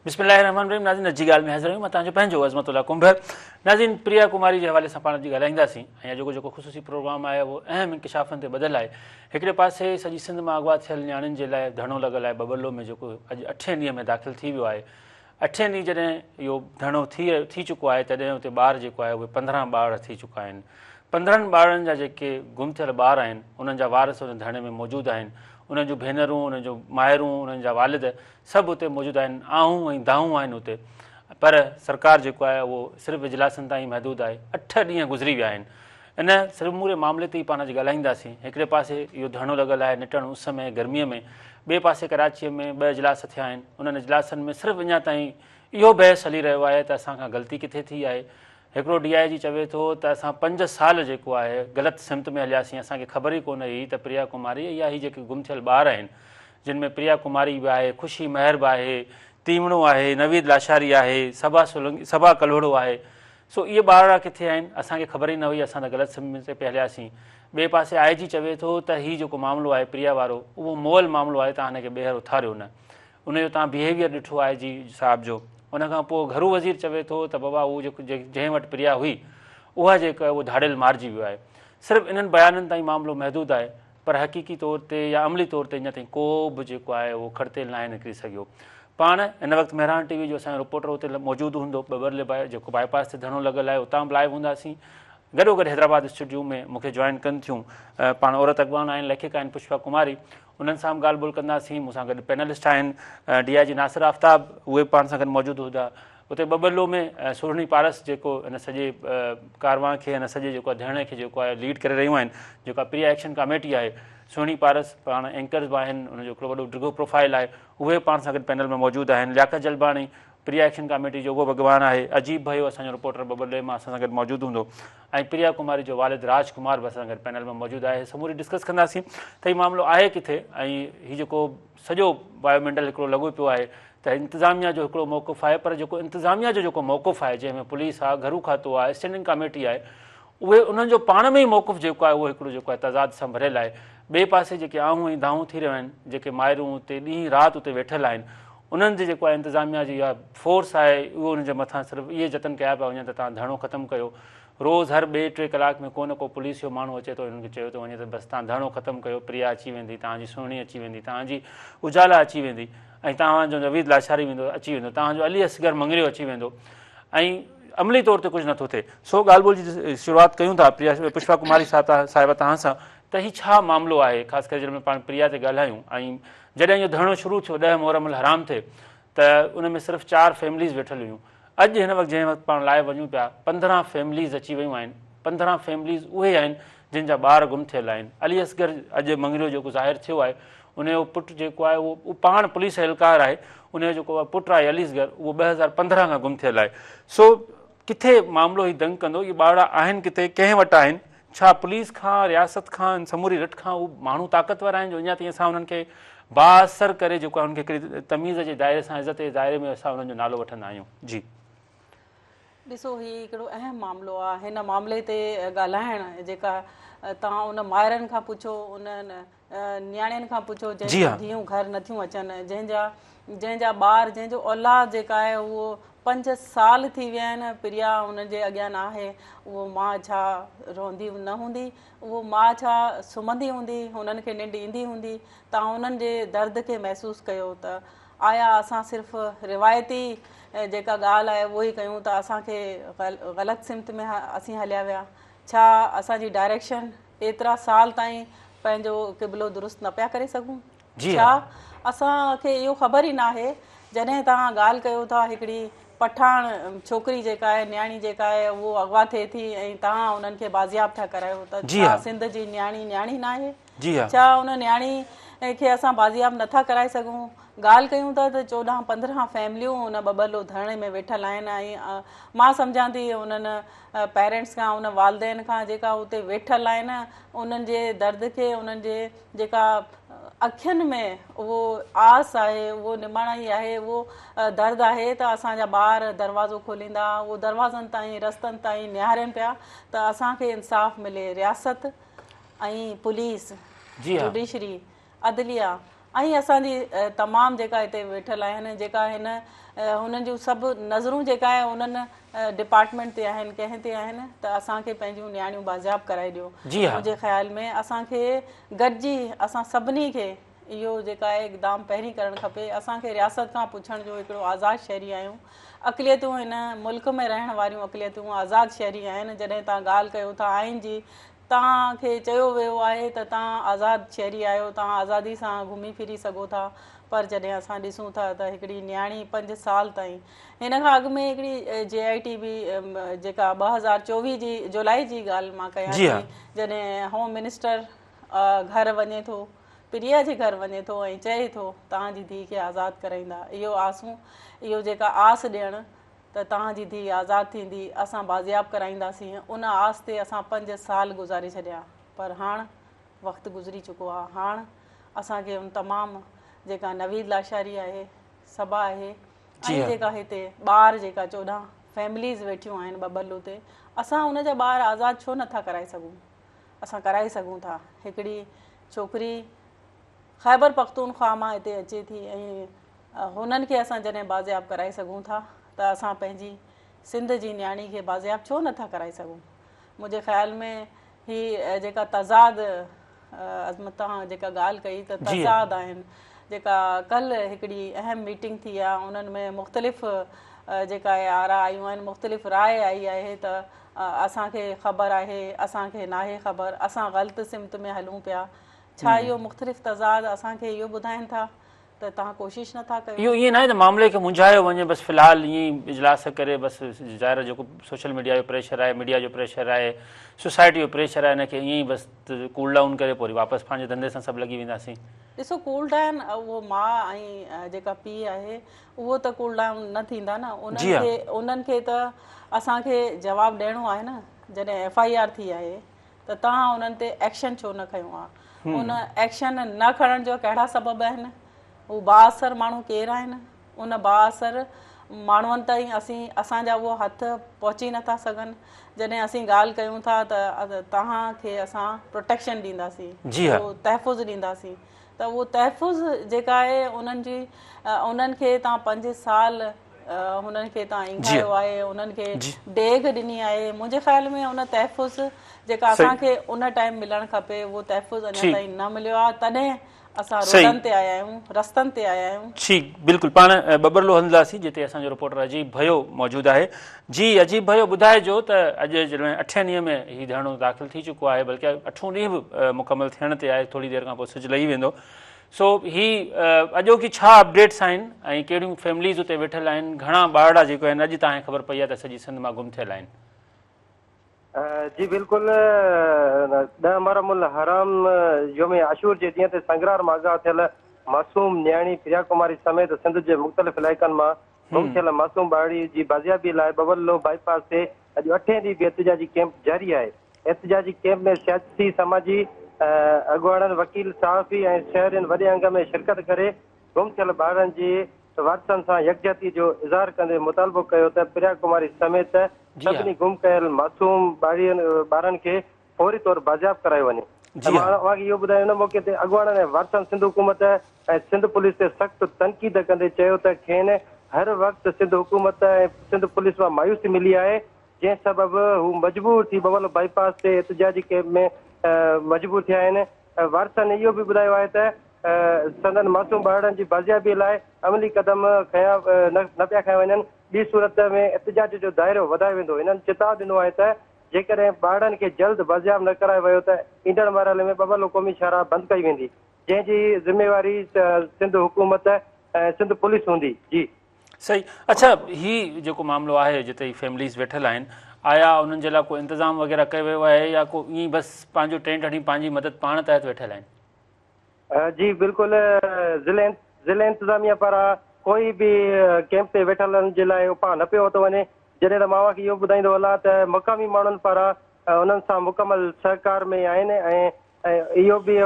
बिस्मिल्लाहिर्रहमानिर्रहीम। नाज़रीन अॼु जी ॻाल्हि में हाज़िर आहियूं। मां तव्हांजो पंहिंजो अज़मतुल्ला कुंभर। नाज़रीन प्रिया कुमारी जे हवाले सां पाण अॼु ॻाल्हाईंदासीं ऐं जेको ख़ुसूसी प्रोग्राम आहे उहो अहम इंकिशाफ़नि ते ॿधलु आहे। हिकिड़े पासे सॼी सिंध मां अॻवा थियल नियाणियुनि जे लाइ धरणो लॻल आहे बबलो में, जेको अॼु 8 ॾींहं में दाख़िल थी वियो आहे। 8 ॾींहं जॾहिं इहो धरणो थी चुको आहे तॾहिं हुते ॿार जेको आहे उहे 15 ॿार थी चुका आहिनि। 15 ॿारनि जा जेके गुम थियल ॿार आहिनि उन्हनि जा वारिस उन धरणे में मौजूदु आहिनि। उन्हनि जूं भेनरूं, उन्हनि जूं माइरूं, उन्हनि जा वालिद सभु उते मौजूदु आहिनि। आऊं ऐं दाऊं आहिनि उते, पर सरकार जेको आहे उहो सिर्फ़ु इजलासनि ताईं महदूदु आहे। 8 ॾींहं गुज़री विया आहिनि। इन समूरे मामले ते ई पाण अॼु ॻाल्हाईंदासीं। हिकिड़े पासे इहो धरणो लॻल आहे निटण उस में, गर्मीअ में। ॿिए पासे कराचीअ में 2 इजलास थिया आहिनि। उन्हनि इजलासनि में सिर्फ़ु अञा ताईं इहो बहस हली रहियो आहे त असांखां ग़लती किथे थी आहे। हिकिड़ो DIG चवे थो त असां 5 साल जेको आहे ग़लति सिमत में हलियासीं, असांखे ख़बर ई कोन हुई त प्रिया कुमारी या ही जेके गुम थियल ॿार आहिनि, जिन में प्रिया कुमारी बि आहे, ख़ुशी महर बि आहे, तीवणो आहे, नवीद लाशारी आहे, सबा कलोड़ो आहे। सो इहे ॿार किथे आहिनि, असांखे ख़बर ई न हुई, असां त ग़लति सिमत ते पिया हलियासीं। ॿिए पासे IG चवे थो त हीउ जेको मामिलो आहे प्रिया वारो उहो मोअल मामिलो आहे, तव्हां हिनखे ॿीहर उथारियो न। उनजो तव्हां बिहेवियर ॾिठो आहे IG साहिब जो। उनखां पोइ घरू वज़ीर चवे थो त बाबा उहो जेको जंहिं वटि प्रिया हुई उहा जेका उहो धाड़ियल मारिजी वियो आहे। सिर्फ़ु इन्हनि बयाननि ताईं मामिलो महदूदु आहे, पर हक़ीक़ी तौर ते या अमली तौर ते अञा ताईं को बि जेको आहे उहो खड़तेल न आहे निकिरी सघियो। पाण हिन वक़्तु मेहरान TV जो असांजो रिपोर्टर उते मौजूदु हूंदो, बबरले जेको बाईपास ते धरणो लॻल आहे उतां बि लाइव हूंदासीं। गॾोगॾु हैदराबाद स्टूडियो में मूंखे जॉइन कनि थियूं पाण औरत अॻवान आहिनि, लेखिका आहिनि पुष्पा कुमारी। उन्हनि सां बि ॻाल्हि ॿोल कंदासीं। मूंसां गॾु पैनलिस्ट आहिनि DIG नासिर आफ्ताब, उहे पाण सां गॾु मौजूदु हूंदा। उते बबलो में सुहिणी पारस जेको हिन सॼे कारवां खे, हिन सॼे जेको आहे धरणे खे जेको आहे लीड करे रहियूं आहिनि, जेका प्रिया एक्शन कमेटी आहे। सुहिणी पारस पाण एंकर्स बि आहिनि, उनजो हिकिड़ो वॾो डिघो प्रोफाइल आहे, उहे पाण सां गॾु पैनल में मौजूदु आहिनि। लियाकत जलबाणी प्रिया एक्शन कमेटी जो उहो भॻवान आहे। अजीब भयो असांजो रिपोर्टर बबले मां असां सां गॾु मौजूदु हूंदो ऐं प्रिया कुमारी जो वालिद राजकुमार बि असां सां गॾु पैनल में मौजूदु आहे। समूरी डिस्कस कंदासीं त हीउ मामिलो आहे किथे ऐं हीउ जेको सॼो बायोमेंटल हिकिड़ो लॻो पियो आहे त इंतिज़ामिया जो हिकिड़ो मौक़िफ़ु आहे, पर जेको इंतिज़ामिया जो जेको मौक़िफ़ु आहे जंहिंमें पुलिस आहे, घरू खातो आहे, स्टैंडिंग कमेटी आहे, उहे उन्हनि जो पाण में ई मौक़िफ़ु जेको आहे उहो हिकिड़ो जेको आहे तज़ाद सां भरियलु आहे। ॿिए पासे जेके आऊं ऐं दाऊं थी रहियूं आहिनि, जेके माइरूं उते ॾींहुं राति उते वेठल आहिनि, उन्हनि जी जेको आहे इंतिज़ामिया जी इहा फोर्स आहे, उहो उनजे मथां सिर्फ़ु इहे जतन कया पिया वञनि त तव्हां धरणो ख़तमु कयो। रोज़ हर 2-3 कलाक में को न को पुलिस जो माण्हू अचे थो, हिननि खे चयो थो वञे त बसि तव्हां धरणो ख़तमु कयो, प्रिया अची वेंदी, तव्हांजी सुहिणी अची वेंदी, तव्हांजी उजाला अची वेंदी ऐं तव्हांजो नवीद लाशारी वेंदो अची वेंदो, तव्हांजो अली असगर मंगरियो अची वेंदो ऐं अमली तौर ते कुझु नथो थिए। सो ॻाल्हि ॿोल जी शुरूआति कयूं था पुष्पा कुमारी साहिबा तव्हां सां, त हीउ छा मामिलो आहे, ख़ासि करे जॾहिं पाण प्रिया ते ॻाल्हायूं ऐं जॾहिं इहो धरणो शुरू थियो 10 मुहर्रम हराम थिए त उन में सिर्फ़ु 4 फैमिलीज़ वेठल हुयूं। अॼु हिन वक़्तु जंहिं वक़्तु पाण लाइव वञूं पिया 15 फैमिलीज़ अची वियूं आहिनि। 15 फैमिलीज़ उहे आहिनि जिन जा ॿार गुम थियल आहिनि। अली असगर अॼु मंगरियो जेको ज़ाहिर थियो आहे, उनजो पुटु जेको आहे उहो पाण पुलिस एहलकार आहे, उनजो जेको आहे पुटु आहे अली असगर, उहो 2015 खां गुम थियल आहे। सो किथे मामिलो हीउ दंग कंदो, इहे ॿार आहिनि किथे, कंहिं वटि आहिनि, छा पुलिस खां, रियासत खां, समूरी रिट खां उहे माण्हू ताक़तवर आहिनि जो अञा ताईं असां उन्हनि खे बाअसर करे जेको आहे उनखे हिकिड़ी तमीज़ जे दायरे सां, इज़त जे दायरे में असां उन्हनि जो नालो वठंदा आहियूं। जी ॾिसो, हीउ हिकिड़ो अहम मामिलो आहे। हिन मामले ते ॻाल्हाइण जेका तव्हां उन माइरनि खां पुछो, उन्हनि नियाणियुनि खां पुछो जंहिंजूं धीअरूं घर नथियूं अचनि, जंहिंजा ॿार, जंहिंजो औलाद जेका आहे उहो 5 साल थी विया आहिनि, प्रिया हुनजे अॻियां न आहे। उहो माउ छा रहंदी न हूंदी, उहो माउ छा सुम्हंदी हूंदी, हुननि खे निंड ईंदी हूंदी। तव्हां उन्हनि जे दर्द खे महसूसु कयो त आया असां सिर्फ़ु रिवायती जेका ॻाल्हि आहे उहो ई कयूं त असांखे ग़लति सिमत में असीं हलिया विया? छा असांजी डायरेक्शन एतिरा साल ताईं पंहिंजो क़िबलो दुरुस्त न पिया करे सघूं? छा असांखे इहो ख़बर ई न आहे? जॾहिं तव्हां ॻाल्हि कयो था हिकिड़ी पठाण छोकिरी जेका आहे, न्याणी जेका आहे, उहो अॻवा थिए थी ऐं तव्हां उन्हनि खे बाज़ियाब था करायो, त छा सिंध जी न्याणी न आहे? छा उन न्याणी खे असां बाज़ियाब नथा कराए सघूं? ॻाल्हि कयूं था त 14-15 फैमिलियूं उन बबलो धरणे में वेठल आहिनि ऐं मां सम्झां थी उन्हनि पेरेंट्स खां, उन वालदेन खां जेका उते वेठल आहिनि, उन्हनि जे दर्द खे, उन्हनि जे जेका अखियुनि में उहो आस आहे, उहो निमाणाई आहे, उहो दर्द आहे त असांजा ॿार दरवाज़ो खोलींदा, उहो दरवाज़नि ताईं, रस्तनि ताईं निहारनि पिया त असांखे इंसाफ़ मिले। रियासत ऐं पुलिस, जुडिशरी, अदलिया ऐं असांजी तमामु जेका हिते वेठल आहिनि जेका हिन हुननि जूं सभु नज़रूं जेका आहे उन्हनि डिपार्टमेंट ते आहिनि कंहिं ते आहिनि त असांखे पंहिंजूं नियाणियूं बाज़ियाब कराए ॾियो। मुंहिंजे ख़्याल में असांखे गॾिजी असां सभिनी खे इहो जेका आहे इक़दाम पहिरीं करणु खपे। असांखे रियासत खां पुछण जो हिकिड़ो आज़ादु शहरी आहियूं। अक़लियतूं हिन मुल्क में रहण वारियूं अक़लियतूं आज़ादु शहरी आहिनि। जॾहिं तव्हां ॻाल्हि कयो था आइन जी, तव्हांखे चयो वियो आहे त तव्हां आज़ादु शहरी आहियो, तव्हां आज़ादी सां घुमी फिरी सघो था, पर जॾहिं असां ॾिसूं था त हिकिड़ी नियाणी 5 साल ताईं, हिन खां अॻु में हिकिड़ी JIT बि जेका 2024 जी जुलाई जी ॻाल्हि मां कयां थी, जॾहिं होम मिनिस्टर घर वञे थो, प्रिया जे घर वञे थो ऐं चए थो तव्हांजी धीउ खे आज़ादु कराईंदा। इहो आसूं, इहो जेका आस ॾियणु त तव्हांजी धीउ आज़ादु थींदी, असां बाज़ियाब कराईंदासीं, उन आस ते असां 5 साल गुज़ारे छॾिया। पर हाणे वक़्तु गुज़री चुको आहे। हाणे असांखे उन तमामु जेका नवीद लाशारी आहे, सबा आहे, ऐं जेका हिते ॿार जेका 14 फैमिलीज़ वेठियूं आहिनि बबलू ते, असां उनजा ॿार आज़ादु छो नथा कराए सघूं? असां कराए सघूं था। हिकिड़ी छोकिरी ख़ैबर पख्तूनख्वा मां हिते अचे थी ऐं हुननि खे असां जॾहिं बाज़ियाब कराए सघूं था त असां पंहिंजी सिंध जी नियाणी खे बाज़ियाब छो नथा कराए सघूं? मुंहिंजे ख़्याल में ही जेका तज़ाद अज़मत तव्हां जेका ॻाल्हि कई त तज़ाद आहिनि, जेका कल्ह हिकिड़ी अहम मीटिंग थी आहे, उन्हनि में मुख़्तलिफ़ जेका आहे आरा आयूं आहिनि, मुख़्तलिफ़ राय आई आहे त असांखे ख़बर आहे, असांखे नाहे ख़बर, असां ग़लति सिमत में हलूं पिया। छा इहो मुख़्तलिफ़ तज़ाद असांखे इहो ॿुधाइनि था त तव्हां कोशिशि नथा कयो? इहो ईअं न आहे त मामले खे मुंझायो वञे बसि फ़िलहालु ईअं ई इजलास करे बसि ज़ाहिर जेको सोशल मीडिया जो प्रेशर आहे, मीडिया जो प्रेशर आहे, सोसाइटी जो प्रेशर आहे, हिनखे ईअं ई बसि कूल डाउन करे पोइ वापसि पंहिंजे धंधे सां सभु लॻी वेंदासीं। ॾिसो, कूल डाउन उहो माउ ऐं जेका पीउ आहे उहो त कूल डाउन न थींदा न। उन्हनि खे त असांखे जवाबु ॾियणो आहे न। जॾहिं FIR थी आहे त तव्हां उन्हनि ते एक्शन छो न खयो आहे? उन एक्शन न खणण जो कहिड़ा सबब आहिनि? हू बाअसर माण्हू केरु आहिनि? उन बाअसर माण्हुनि ताईं असांजा उहो हथ पहुची नथा सघनि। जॾहिं असीं ॻाल्हि कयूं था त तव्हांखे असां प्रोटेक्शन ॾींदासीं, उहो तहफ़ुज़ ॾींदासीं, त उहो तहफ़ुज़ जेका आहे उन्हनि खे तव्हां 5 साल हुननि खे तव्हां इंगायो आहे, उन्हनि खे डेग ॾिनी आहे। मुंहिंजे ख़्याल में उन तहफ़ुज़ जेका असांखे उन टाइम मिलणु खपे, उहो तहफ़ुज़ अञा ताईं न मिलियो आहे। तॾहिं असां रोडनि ते आया आहियूं, रस्तनि ते आया आहियूं। ठीकु, बिल्कुलु। पाण बबरलो हलंदासीं जिते असांजो रिपोर्टर अजीब भयो मौजूदु आहे। जी अजीब भयो, ॿुधाइजो त अॼु जॾहिं 8 ॾींहं में हीउ धरणो दाख़िल थी चुको आहे, बल्कि 8 ॾींहं बि मुकमल थियण ते आहे, थोरी देरि खां पोइ सिजु लही वेंदो। सो हीउ अॼोकी छा अपडेट्स आहिनि ऐं कहिड़ियूं फैमिलीज़ उते वेठल आहिनि, घणा ॿारड़ा जेको आहिनि अॼु तव्हांखे ख़बर पई आहे त सॼी सिंध मां गुम थियल आहिनि? जी बिल्कुलु। 10 मुहर्रम हराम योम आशूर जे ॾींहं ते संगरार मां आगाह थियल मासूम नियाणी प्रिया कुमारी समेत सिंध जे मुख़्तलिफ़ इलाइक़नि मां गुम थियल मासूम ॿारड़ी जी बाज़ियाबी लाइ बबरलो बाईपास ते अॼु 8 ॾींहं बि एहतिजाजी कैंप जारी आहे। एहतिजाजी कैंप में सियासी समाजी अॻुवाणनि, वकील, सहाफ़ी ऐं शहरनि वॾे अंग में शिरकत करे गुम थियल ॿारनि जे वारसनि सां यकजहती जो इज़हार कंदे मुतालबो कयो त प्रिया कुमारी समेत सभिनी गुम कयल मासूम ॿारनि खे फौरी तौर बाज़ियाब करायो वञे। मां इहो ॿुधायो हिन मौक़े ते अॻुवाणनि ऐं वारसनि सिंध हुकूमत ऐं सिंध पुलिस ते सख़्तु तनक़ीद कंदे चयो त खेनि हर वक़्तु सिंध हुकूमत ऐं सिंध पुलिस मां मायूसी मिली आहे, जंहिं सबबु हू मजबूर थी बबल बाईपास ते एहतिजाजी कैंप में मजबूर थिया आहिनि। वारसनि इहो बि ॿुधायो आहे त संदन मासूम ॿारनि जी बाज़ियाबी लाइ अमली क़दम न पिया खया वञनि। ॿी सूरत में एहतिजाज जो दाइरो वधायो वेंदो। हिननि चेताव ॾिनो आहे त जेकॾहिं ॿारनि खे जल्द बाज़ियाब न करायो वियो त ईंदड़ मरहले में बबल क़ौमी शाहराह बंदि कई वेंदी, जंहिंजी ज़िम्मेवारी सिंध हुकूमत ऐं सिंध पुलिस हूंदी। जी सही। अच्छा, हीउ जेको मामिलो आहे जिते फैमिलीज़ वेठल आहिनि, आया उन्हनि जे लाइ को इंतज़ाम वग़ैरह कयो वियो आहे या को ईअं बसि पंहिंजो टेंट हणी पंहिंजी मदद पाण तहत वेठल आहिनि? जी बिल्कुलु। ज़िले इंतिज़ामिया पारां कोई बि कैंप ते वेठलनि जे लाइ उपाउ न पियो वरितो वञे। जॾहिं त मां इहो ॿुधाईंदो हलां त मक़ामी माण्हुनि पारां उन्हनि सां मुकमल सहकार में आहिनि ऐं इहो बि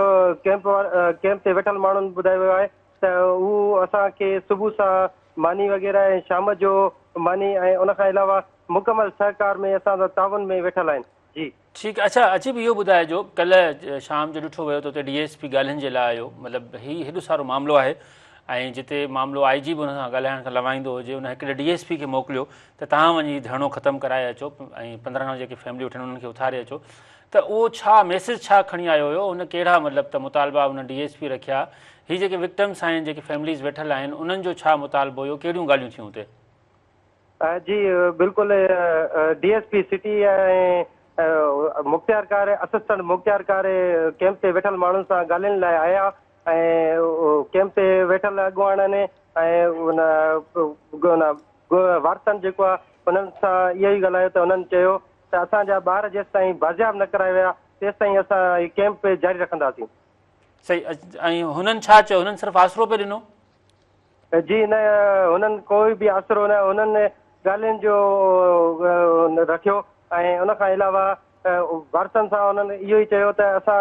कैंप ते वेठल माण्हुनि ॿुधायो वियो आहे त हू असांखे सुबुह सां मानी वग़ैरह ऐं शाम जो मानी ऐं उनखां अलावा मुकमल सहकार में असां तावन में वेठल आहिनि। जी ठीकु आहे। अच्छा अजीब इहो ॿुधाइजो, कल्ह शाम जो ॾिठो वियो त हुते DSP ॻाल्हियुनि जे लाइ आयो, मतिलबु हेॾो सारो मामिलो आहे ऐं जिते मामिलो IG बि हुन सां ॻाल्हाइण खां लवाईंदो हुजे, हुन हिकिड़े DSP खे मोकिलियो त तव्हां वञी धरणो ख़तमु कराए अचो ऐं 15 जेके फैमिलियूं वठनि उन्हनि खे उथारे अचो, त उहो छा मैसेज छा खणी आयो हुयो, हुन कहिड़ा मतिलबु त मुतालबा हुन DSP रखिया, हीअ जेके विक्टिम्स आहिनि जेके फैमिलीज़ वेठल आहिनि उन्हनि जो छा मुतालबो हुयो, कहिड़ियूं ॻाल्हियूं थियूं हुते? जी बिल्कुलु DSP सिटी ऐं मुख़्तियारकार असिस्टेंट मुख़्तियारकार कैंप ते वेठल माण्हुनि सां ॻाल्हाइण लाइ आया ऐं कैंप ते वेठल अॻुवाणनि ऐं वारसनि जेको आहे उन्हनि सां इहो ई ॻाल्हायो त उन्हनि चयो त असांजा ॿार जेसि ताईं बाज़ियाब न कराए विया तेसि ताईं असां हीउ कैंप जारी रखंदासीं। सही। ऐं हुननि छा चयो, हुननि सिर्फ़ु आसिरो पियो ॾिनो? जी न, हुननि कोई बि आसिरो न, हुननि ॻाल्हियुनि जो रखियो ऐं उनखां अलावा वारसनि सां हुननि इहो ई चयो त असां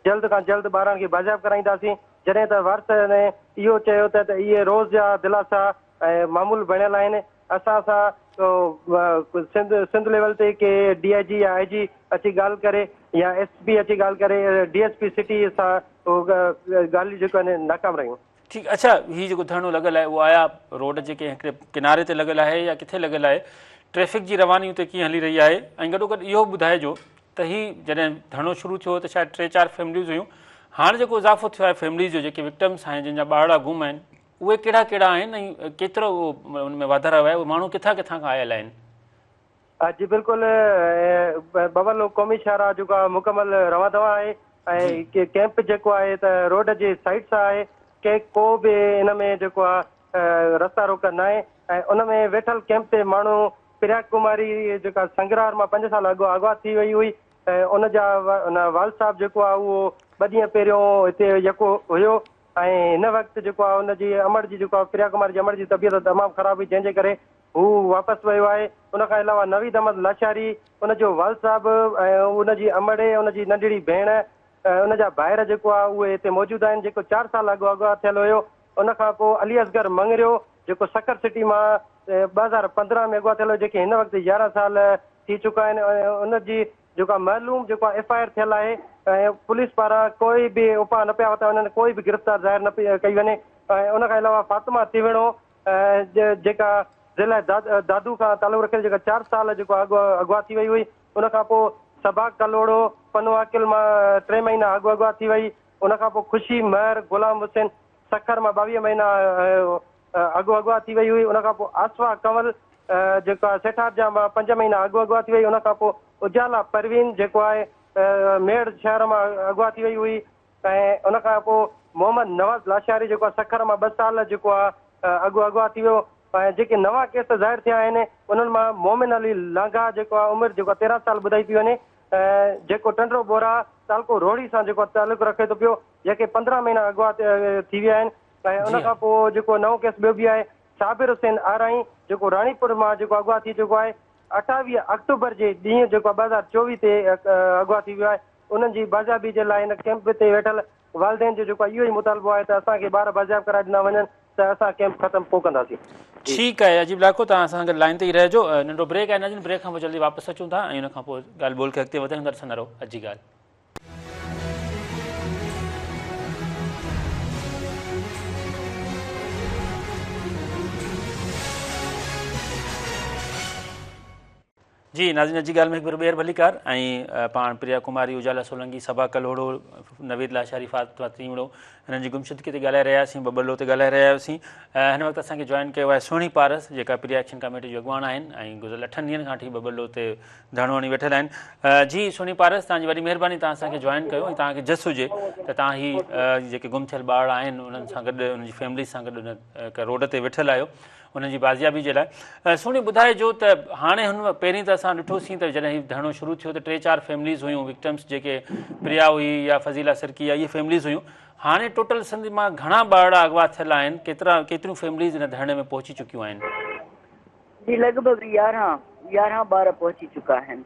जल्द खां जल्द ॿारनि खे बाज़ियाब कराईंदासीं। जॾहिं त वारसनि इहो चयो त इहे रोज़ जा दिलासा ऐं मामूल बणियल आहिनि। असां सां सिंध लेवल ते के DIG या IG अची ॻाल्हि करे या SP अची ॻाल्हि करे DSP सिटी सां ॻाल्हियूं जेको आहिनि नाकाम रहियूं। ठीकु। अच्छा हीउ जेको धरणो लॻल आहे उहो आया रोड जे हिकिड़े किनारे ते लॻल आहे या किथे लॻल आहे, ट्रैफ़िक जी रवानी हुते कीअं हली रही आहे, ऐं गॾोगॾु इहो ॿुधाइजो त हीउ जॾहिं धरणो शुरू थियो त शायदि 3-4 फैमिलियूं हुयूं, हाणे जेको इज़ाफ़ो थियो आहे फैमिलीज़ जो, जेके विक्टिम्स आहिनि जिन जा ॿारड़ा गुम आहिनि, उहे कहिड़ा कहिड़ा आहिनि ऐं केतिरो उहो उन में वाधारो आहे, उहे माण्हू किथां किथां खां आयल आहिनि? जी बिल्कुलु, बबल क़ौमी शहरा जेको आहे मुकमल रवा दवा आहे ऐं कैंप जेको आहे त रोड जे साइड सां आहे, के को बि इन में जेको आहे रस्ता रोक न आहे ऐं उन में वेठल कैंप ते माण्हू प्रिया कुमारी जेका संगरार मां 5 साल अॻु अगवा थी वई हुई ऐं उन जा वाल साहब जेको आहे उहो 2 ॾींहं पहिरियों हिते यको हुयो ऐं हिन वक़्तु जेको आहे उनजी अमर जी जेको आहे प्रिया कुमारी जी अमर जी तबियत तमामु ख़राबु हुई, जंहिंजे करे हू वापसि वियो आहे। उनखां अलावा नवीद अहमद लाशारी, उनजो वाल साहब ऐं उनजी अमड़े, उनजी नंढड़ी भेण, उनजा ॿाहिरि जेको आहे उहे हिते मौजूदु आहिनि, जेको 4 साल अॻु अगवा थियल हुयो। उनखां पोइ अली असगर मंगरियो जेको सकर सिटी मां 2015 में अगवा थियल हुयो, जेके हिन वक़्तु 11 साल थी चुका आहिनि। उनजी जेका मालूम जेको FIR थियल आहे ऐं पुलिस पारां कोई बि उपा न पिया वरिता वञनि, कोई बि गिरफ़्तार ज़ाहिर न पई कई वञे। ऐं उनखां अलावा फातिमा तिवणो जेका ज़िला दादू खां तालुक़ु रखे जेका 4 साल जेको अगवा थी वई हुई। उनखां पोइ सबा कलोड़ो पनवाकिल मां 3 महीना अगवा थी वई। उनखां पोइ ख़ुशी महर गुलाम हुसैन सखर मां 22 महीना अगवा थी वई हुई। उनखां पोइ आसवा कंवल जेका सेठारजा मां 5 महीना अगवा थी वई। उनखां पोइ उजाला परवीन जेको आहे मेड़ शहर मां अगवा थी वई हुई ऐं उनखां पोइ मोहम्मद नवाज़ लाशारी जेको आहे सखर मां 2 साल जेको आहे अगवा थी वियो। ऐं जेके नवां केस ज़ाहिर थिया आहिनि उन्हनि मां मोमिन अली लांघा जेको आहे उमिरि जेको 13 साल ॿुधाई थी वञे, जेको टंडो बोरा तालको रोड़ी सां जेको तालुक़ु रखे थो पियो, जेके 15 महीना अगवा थी विया आहिनि। ऐं उनखां पोइ जेको नओं केस ॿियो बि आहे साबिर हुसैन आराई जेको राणीपुर मां जेको अगवा थी चुको आहे। 28 अक्टूबर जे ॾींहुं जेको 2024 ते अगवा थी वियो आहे। उन्हनि जी बाज़ाबी जे लाइ हिन कैंप ते वेठल वालदेन जो जेको इहो ई मुतालबो आहे त असांखे ॿार बाज़ाब कराए ॾिना वञनि त असां कैंप ख़तमु पोइ कंदासीं। ठीकु आहे अजीब लाको, तव्हां असां गॾु लाइन ते ई रहिजो। नंढो ब्रेक आहे, नज़ीन ब्रेक खां पोइ जल्दी वापसि अचूं था ऐं हुन खां पोइ ॻाल्हि ॿोल खे अॻिते वधाईंदा ॾिसंदा रहो अॼु जी ॻाल्हि। जी नाज़रीन, अॼु जी ॻाल्हि में हिकु ॿेर भलीकार ऐं पाण प्रिया कुमारी, उजाला सोलंकी, सबा कलोड़ो, नवीद लाशारी, फातिमा तिवणो, हिननि जी गुमशुदगी ते ॻाल्हाए रहियासीं, बबलो ते ॻाल्हाए रहिया हुआसीं। हिन वक़्तु असांखे जॉइन कयो आहे सोनी पारस जेका प्रिया एक्शन कमेटी जो अॻुवान आहिनि ऐं गुज़िरियल 8 ॾींहंनि खां वठी बबलो ते धरणो हणी वेठल आहिनि। जी सोनी पारस, तव्हांजी वॾी महिरबानी, तव्हां असांखे जॉइन कयो ऐं तव्हांखे जस हुजे त तव्हां ही जेके गुम थियल ॿार आहिनि उन्हनि सां गॾु, उन्हनि जी फैमिली सां गॾु उन रोड ते वेठल आहियो उन्हनि जी बाज़ियाबी जे लाइ। सोनी ॿुधाइजो त हाणे हुन पहिरीं त असां ॾिठोसीं त जॾहिं हीउ धरणो शुरू थियो त 3-4 फैमिलीज़ हुयूं विक्टिम्स, जेके प्रिया हुई या फज़ीला सिरकी या इहे फैमिलीज़ हुयूं। हाणे टोटल सिंध मां घणा ॿारड़ा अगवा थियल आहिनि, केतिरियूं फैमिलीज़ हिन धरणे में पहुची चुकियूं आहिनि? जी लॻभॻि 11 ॿार पहुची चुका आहिनि।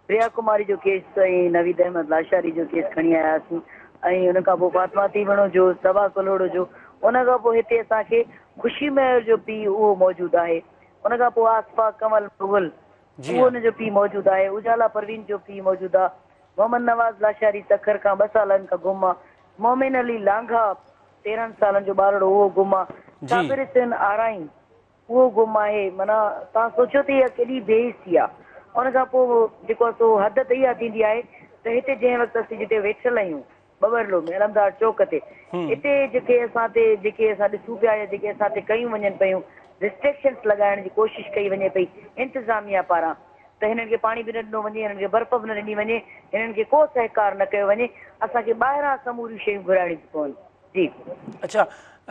प्रिया कुमारी जो केस ऐं नवीद अहमद लाशारी जो केस खणी आयासीं ऐं उनखां पोइ फातिमा तिवणो जो, सबा कलोड़ो जो, उनखां पोइ हिते असांखे ख़ुशी महर जो पीउ उहो मौजूदु आहे। उनखां पोइ आसफा कंवल मुगल उहो हुनजो पीउ मौजूदु आहे। उजाला परवीन जो पीउ मौजूदु आहे। मोहम्मद नवाज़ लाशारी तखर खां 2 सालनि खां गुम आहे। मोमिन अली लांघा 13 सालनि जो ॿारड़ो उहो गुम आहे। साबिर हुसैन आराई उहो गुम आहे। माना तव्हां सोचियो त इहा केॾी बेइज़ती आहे। उन खां पोइ जेको आहे सो हद त इहा थींदी आहे त हिते जंहिं वक़्तु असीं जिते वेठल आहियूं बबरलो में अलमदार चौक ते, हिते जेके असां ॾिसूं पिया या जेके असां ते कयूं वञनि पियूं रिस्ट्रिक्शन्स लॻाइण जी कोशिशि कई वञे पई इंतिज़ामिया पारां त हिननि खे पाणी बि न ॾिनो वञे, हिननि खे बर्फ़ बि न ॾिनी वञे, हिननि खे को सहकार न कयो वञे। असांखे ॿाहिरां समूरियूं शयूं घुराइणियूं थी पवनि। जी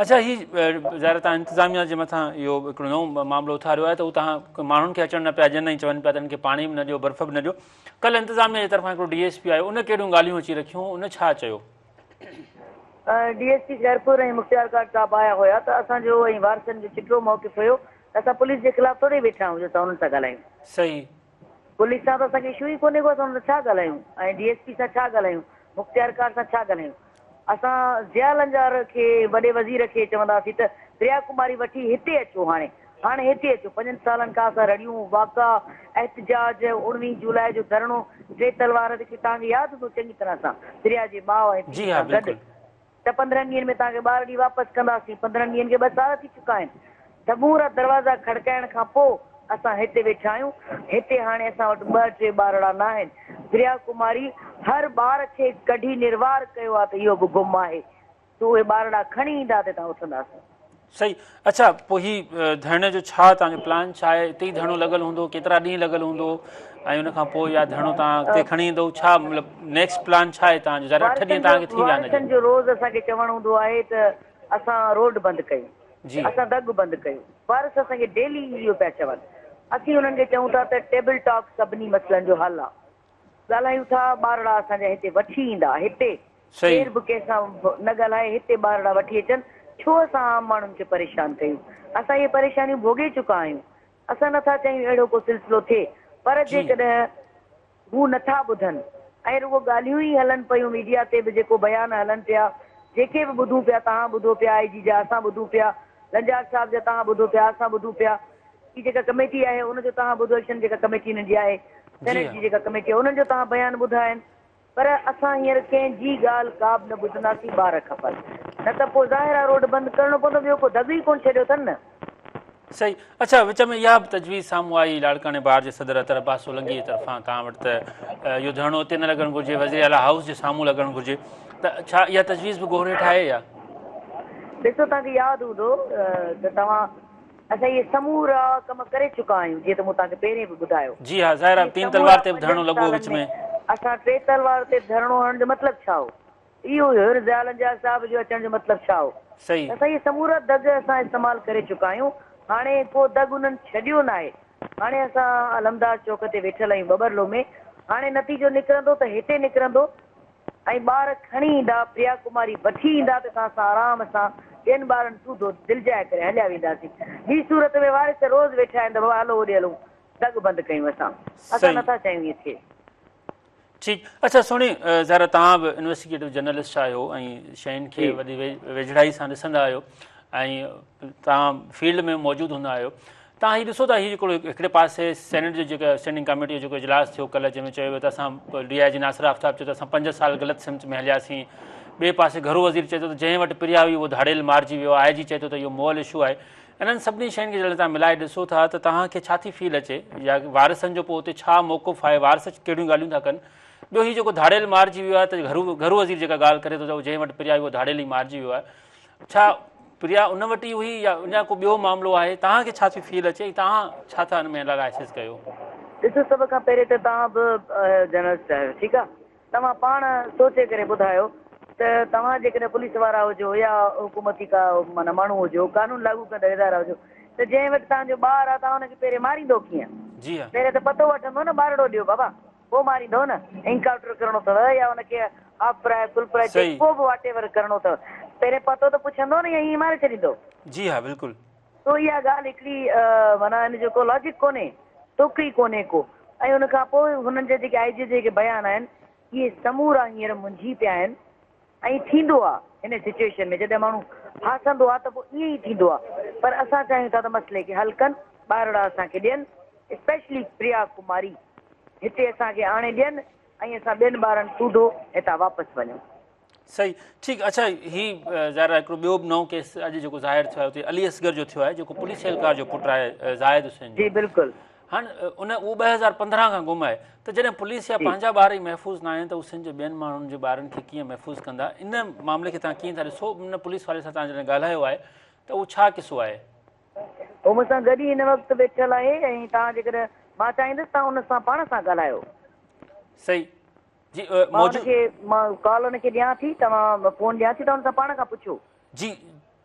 अच्छा ही ज़ाहिर तव्हां इंतिज़ामिया जे मथां इहो हिकिड़ो नओं मामिलो उथारियो आहे त उहो तव्हां माण्हुनि खे अचणु न पिया ॾियनि ऐं चवनि पिया त हिननि खे पाणी बि न ॾियो, बर्फ़ बि न ॾियो। कल्ह इंतिज़ामिया जे तरफ़ां हिकिड़ो DSP आयो, उन कहिड़ियूं ॻाल्हियूं अची रखियूं, उन छा चयो? DSP ख़ैरपुर ऐं मुख़्तियार खान साहब आया हुया त असांजो ऐं वारसनि जो चिटो मौक़िफ़ हुयो त असां पुलिस जे ख़िलाफ़ थोरे वेठा आहियूं जो असां हुननि सां ॻाल्हायूं। सही, पुलिस सां त असांखे इशू ई कोन्हे को असां हुन सां छा ॻाल्हायूं ऐं DSP सां छा ॻाल्हायूं, मुख़्तियार खान सां छा ॻाल्हायूं। असां ज़िया लंजार खे वॾे वज़ीर खे चवंदासीं त प्रिया कुमारी वठी हिते अचो। हाणे हिते अचो। 5 सालनि खां असां रड़ियूं वाका एहतजाज 19 जुलाई जो धरणो 3 तलवार खे तव्हांखे यादि हूंदो चङी तरह सां प्रिया जे माउ ऐं पीउ सां गॾु त 15 ॾींहंनि में तव्हांखे 12 ॾींहं वापसि कंदासीं। 15 ॾींहंनि खे 2 साल थी चुका आहिनि। समूरा दरवाज़ा खड़काइण खां पोइ असां हिते वेठा आहियूं। हिते हाणे असां वटि 2-3 ॿारड़ा न आहिनि। प्रिया कुमारी हर ॿार खे कढी निर्वार कयो आहे त इहो बि गुम आहे, त उहे ॿारड़ा खणी ईंदा त तव्हां उथंदासीं। सही। अच्छा, पोइ ही धरणे जो छा तव्हांजो प्लान छा आहे? हिते ई धरणो लॻल हूंदो, केतिरा ॾींहं लॻल हूंदो ऐं उन खां पोइ या धरणो तव्हां हिते खणी ईंदो, छा मतिलबु नेक्स्ट प्लान छा आहे तव्हांजो? ज़रा 8 ॾींहं तव्हांखे थी विया आहिनि। जो रोज़ असांखे चवणु हूंदो आहे त असां रोड बंदि कयूं, असां दग बंदि कयूं। वारस असांखे डेली इहो पिया चवनि। असीं हुननि खे चऊं था त टेबल टॉक सभिनी मसइलनि जो हल आहे। ॻाल्हायूं था, ॿारड़ा असांजा हिते वठी ईंदा। हिते केर बि कंहिंसां न ॻाल्हाए हिते ॿारड़ा वठी अचनि। छो असां आम माण्हुनि खे परेशान कयूं? असां इहे परेशानियूं भोॻे चुका आहियूं। असां नथा चाहियूं अहिड़ो को सिलसिलो थिए, पर जेकॾहिं हू नथा ॿुधनि ऐं रुॻो ॻाल्हियूं ई हलनि पियूं मीडिया ते बि, जेको बयान हलनि पिया, जेके बि ॿुधूं पिया, तव्हां ॿुधो पिया, IG जा असां ॿुधूं पिया, लंजार साहिब जा तव्हां ॿुधो पिया, असां ॿुधूं पिया, की जेका कमेटी आहे उनजो तव्हां ॿुधो, इलेक्शन जेका कमेटी हिन जी आहे, सेनेट जी जेका कमेटी आहे उन्हनि जो तव्हां बयान ॿुधा आहिनि। पर असां हींअर कंहिंजी ॻाल्हि का बि न ॿुधंदासीं। ॿार खपनि, न त पोइ ज़ाहिर आहे रोड बंदि करिणो पवंदो। ॿियो को दग ई कोन छॾियो अथनि न। सही। अच्छा, विच में इहा बि तजवीज़ साम्हूं आई लाड़काने बार जे सदर अतर अब्बास सोलंकी जे तरफ़ां तव्हां वटि त इहो धरणो हिते न लॻणु घुरिजे, वज़ीर आला हाउस जे साम्हूं लॻणु घुरिजे, त छा इहा तजवीज़ बि गोरे ठाहे या? ॾिसो, तव्हांखे यादि हूंदो त तव्हां असां इहे समूरा कम करे चुका आहियूं, जीअं त मूं तव्हांखे पहिरें बि ॿुधायो। जी हा, ज़ाहिर आहे 3 तलवार ते बि धरणो लॻो विच में। असां 3 तलवार ते धरणो हणण जो मतिलबु छा हो? इहो हुयो ज़िया लंजार साहिब जो अचण जो मतिलबु छा हो? सही। असां इहे समूरा दग असां इस्तेमालु करे चुका आहियूं। हाणे को दग उन्हनि छॾियो न आहे। हाणे असां अलमदार चौक ते वेठल आहियूं बबरलो में। हाणे नतीजो निकिरंदो त हिते निकिरंदो ऐं ॿार खणी ईंदा, प्रिया कुमारी वठी ईंदा त तव्हां सां आराम सां ॿियनि ॿारनि सूधो दिलिजाए करे हलिया वेंदासीं। ॿी सूरत में वारिस रोज़ वेठा आहिनि त बाबा हलो होॾे हलूं, दग बंदि कयूं। असां नथा चाहियूं इहे थिए। ठीकु। अच्छा सुणी, ज़रा तव्हां बि इन्वेस्टिगेटिव जर्नलिस्ट आहियो ऐं शयुनि खे वॾी वेझड़ाई सां ॾिसंदा आहियो ऐं तव्हां फील्ड में मौजूदु हूंदा आहियो। तव्हां हीउ ॾिसो था, हीउ हिकिड़े पासे सेनेट जो जेका स्टैंडिंग कमेटी जो जेको इजलास थियो कल्ह, जंहिंमें चयो वियो त असां DIG नासिर आफ्ताब चयो त असां 5 साल ग़लति सिमत में हलियासीं। ॿिए पासे घरू वज़ीर चए थो त जंहिं वटि प्रिया हुई उहो धाड़ेल मारिजी वियो आहे। IG चए थो त इहो मोअल इशू आहे। इन्हनि सभिनी शयुनि खे जॾहिं तव्हां मिलाए ॾिसो था त तव्हांखे छा थी फील अचे, या वारिसनि जो पोइ उते छा मौक़ुफ़ आहे, वारिस कहिड़ियूं ॻाल्हियूं था कनि? ॿियो हीउ जेको धाड़ेल मारिजी वियो आहे त घरू वज़ीर जेका ॻाल्हि करे थो त जंहिं वटि प्रिया उहो धाड़ेल ई मारिजी वियो आहे, छा प्रिया उन वटि ई हुई या अञा को ॿियो मामिलो आहे? तव्हांखे छा थी फील अचे, तव्हां छा था हिन में एनालाइसिस कयो? ॾिसो, सभ खां पहिरीं त तव्हां बि जर्नलिस्ट आहियो, ठीकु आहे। तव्हां पाण सोचे करे ॿुधायो त तव्हां जेकॾहिं पुलिस वारा हुजो या हुकूमती का माना माण्हू हुजो, कानून लागू कंदड़ इदारा हुजो, त जंहिं वटि तव्हांजो ॿारु आहे तव्हां हुनखे पहिरें मारींदो कीअं? जी हा, पहिरें त पतो वठंदो न, ॿारड़ो ॾियो बाबा, पोइ मारींदो न। एनकाउंटर करिणो अथव या हुनखे हाफ फ्राए फुल फ्राए जेको बि वाटेवर करिणो अथव, पहिरें पतो त पुछंदो न, या ईअं मारे छॾींदो? जी हा, बिल्कुलु। तो इहा ॻाल्हि हिकिड़ी माना हिन जो को लॉजिक कोन्हे, टोकरी कोन्हे को। ऐं हुन खां पोइ हुननि जा जेके IG जेके बयान आहिनि, इहे समूरा हींअर मुंझी पिया आहिनि। ऐं थींदो आहे हिन सिचुएशन में, जॾहिं माण्हू फासंदो आहे त पोइ ईअं ई थींदो आहे। पर असां चाहियूं था त मसइले खे हल कनि, ॿारड़ा असांखे ॾियनि, स्पेशली प्रिया कुमारी हिते असांखे आणे ॾियनि ऐं असां ॿियनि ॿारनि सूधो हितां वापसि वञूं। सही, ठीकु। अच्छा, ही ज़ाहिर हिकिड़ो ॿियो बि नओं केस अॼु जेको ज़ाहिर थियो आहे उते अली असगर जो थियो आहे, जेको पुलिस एहलकार जो पुटु आहे ज़ाहिद हुसैन। जी बिल्कुलु। हाणे उहो 2015 खां गुम आहे, त जॾहिं पुलिस या पंहिंजा ॿार ई महफ़ूज़ न आहिनि त उहे सिंध जे ॿियनि माण्हुनि जे ॿारनि खे कीअं महफ़ूज़ कंदा? इन मामले खे तव्हां कीअं था ॾिसो? उन पुलिस वारे सां तव्हां जॾहिं ॻाल्हायो आहे त उहो छा किसो आहे? उहो मूंसां गॾु ई हिन वक़्तु वेठल आहे ऐं तव्हां जेकर मां चाहींदुसि तव्हां हुन सां पाण सां ॻाल्हायो। सही जी, मां कॉल हुनखे ॾियां थी, तव्हां फ़ोन ॾियां थी, तव्हां हुन सां पाण खां पुछो। जी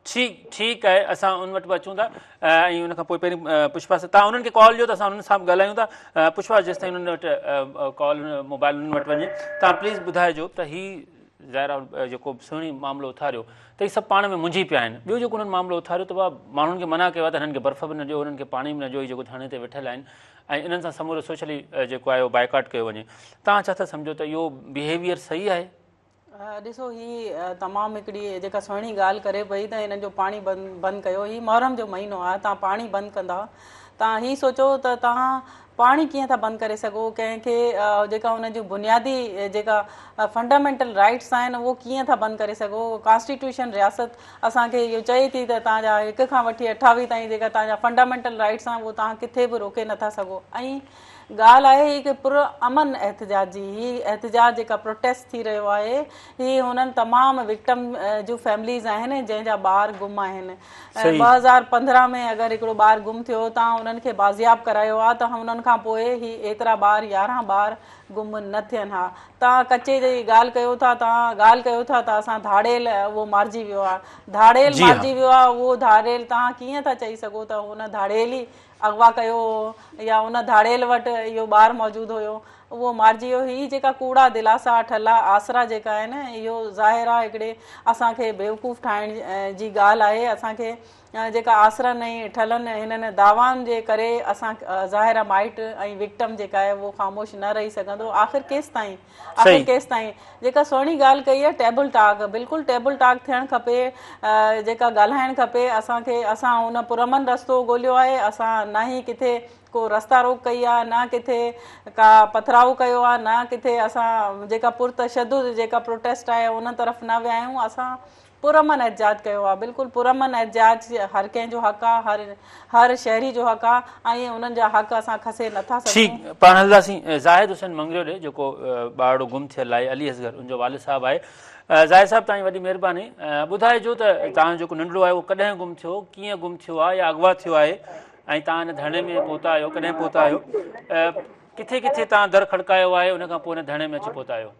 ठीकु आहे, असां उन वटि बि अचूं था ऐं उन खां पोइ पहिरीं पुष्पा सां तव्हां उन्हनि खे कॉल ॾियो त असां उन्हनि सां बि ॻाल्हायूं था। पुष्पा जेसि ताईं उन्हनि वटि कॉल मोबाइल उन्हनि वटि वञे, तव्हां प्लीज़ ॿुधाइजो त हीउ ज़ाहिर जेको सुहिणी मामिलो उथारियो त हीअ सभु पाण में मुंझी पिया आहिनि। ॿियो जेको उन्हनि मामिलो उथारियो त उहा माण्हुनि खे मना कयो आहे त हिननि खे बर्फ़ बि न ॾियो, हुननि खे पाणी बि न ॾियो, जेको थाणे ते वेठल आहिनि ऐं इन्हनि सां समूरो सोशली जेको आहे उहो बाइकाट कयो वञे। तव्हां छा था सम्झो त इहो बिहेवियर सही आहे? ॾिसो, ही तमामु हिकिड़ी जेका सुहिणी ॻाल्हि करे पई त हिननि जो पाणी बंदि कयो। ही मुहर्रम जो महीनो आहे, तव्हां पाणी बंदि कंदा, तव्हां ही सोचो त तव्हां पाणी कीअं था बंदि करे सघो? कंहिंखे जेका हुन जूं बुनियादी जेका फंडामेंटल राइट्स आहिनि उहो कीअं था बंदि करे सघो? कॉन्स्टिट्यूशन रियासत असांखे इहो चए थी त तव्हांजा 1 खां वठी 28 ताईं जेका तव्हांजा फंडामेंटल राइट्स आहिनि उहो तव्हां किथे बि रोके नथा सघो। ऐं ॻाल्हि आहे ही कि पुरअमन एहतिजाज जी, ही एहतिजाज जेका प्रोटेस्ट थी रहियो आहे, ही हुननि तमामु विक्टम जूं फैमिलीज़ आहिनि जंहिंजा ॿार गुम आहिनि। 2015 में अगरि हिकिड़ो ॿारु गुम थियो, तव्हां हुननि खे बाज़ियाब करायो आहे, त हुननि खां पोइ ही एतिरा ॿार 11 ॿार गुम न थियनि हा। तव्हां कचे जी ॻाल्हि कयो था, त असां धाड़ेल उहो मारिजी वियो आहे, धाड़ेल मारिजी वियो आहे। उहो धाड़ेल तव्हां कीअं था चई सघो त हुन धाड़ेल ई अगवा कयो या उन धाड़ेल वटि इहो ॿारु मौजूदु हुयो, उहो मारिजी वियो। ही जेका कूड़ा दिलासा ठला आसरा जेका आहिनि, इहो ज़ाहिर आहे हिकिड़े असांखे बेवकूफ़ ठाहिण जी ॻाल्हि आहे। असांखे जेका आसरनि ऐं ठलनि हिननि दावानि जे करे असां ज़ाहिर आहे माइट ऐं विक्टम जेका आहे उहो ख़ामोश न रही सघंदो। आख़िर केसि ताईं जेका सुहिणी ॻाल्हि कई आहे टेबल टॉक, बिल्कुलु टेबल टॉक थियणु खपे, जेका ॻाल्हाइणु खपे। असां हुन पुरअमन रस्तो ॻोल्हियो आहे, असां न ई किथे को रस्ता रोक कई आहे, न किथे का पथराव कयो आहे, न किथे असां जेका पुरतशद्दुद जेका प्रोटेस्ट आहे उन तरफ़ न विया आहियूं। असां पुरअमन एहतिजाज कयो आहे। बिल्कुलु पुरअमन एहतिजाज हर कंहिंजो हक़ आहे, हर शहरी जो हक़ आहे ऐं उन्हनि जा हक़ असां खसे नथा सघूं। ठीकु, पाण हलंदासीं ज़ाहिद हुसैन मंगरियो ॾे, जेको ॿारड़ो गुम थियल आहे, अली असगर उनजो वालिद साहिबु आहे। ज़ाहिद साहिबु, तव्हांजी वॾी महिरबानी, ॿुधाइजो त तव्हांजो जेको नंढड़ो आहे उहो कॾहिं गुम थियो, कीअं गुम थियो आहे या अगवा थियो आहे, ऐं तव्हां हिन धरणे में पहुता आहियो, कॾहिं पहुता आहियो, किथे किथे तव्हां दर खड़कायो आहे, उन खां पोइ हिन धरणे में अची पहुता आहियो?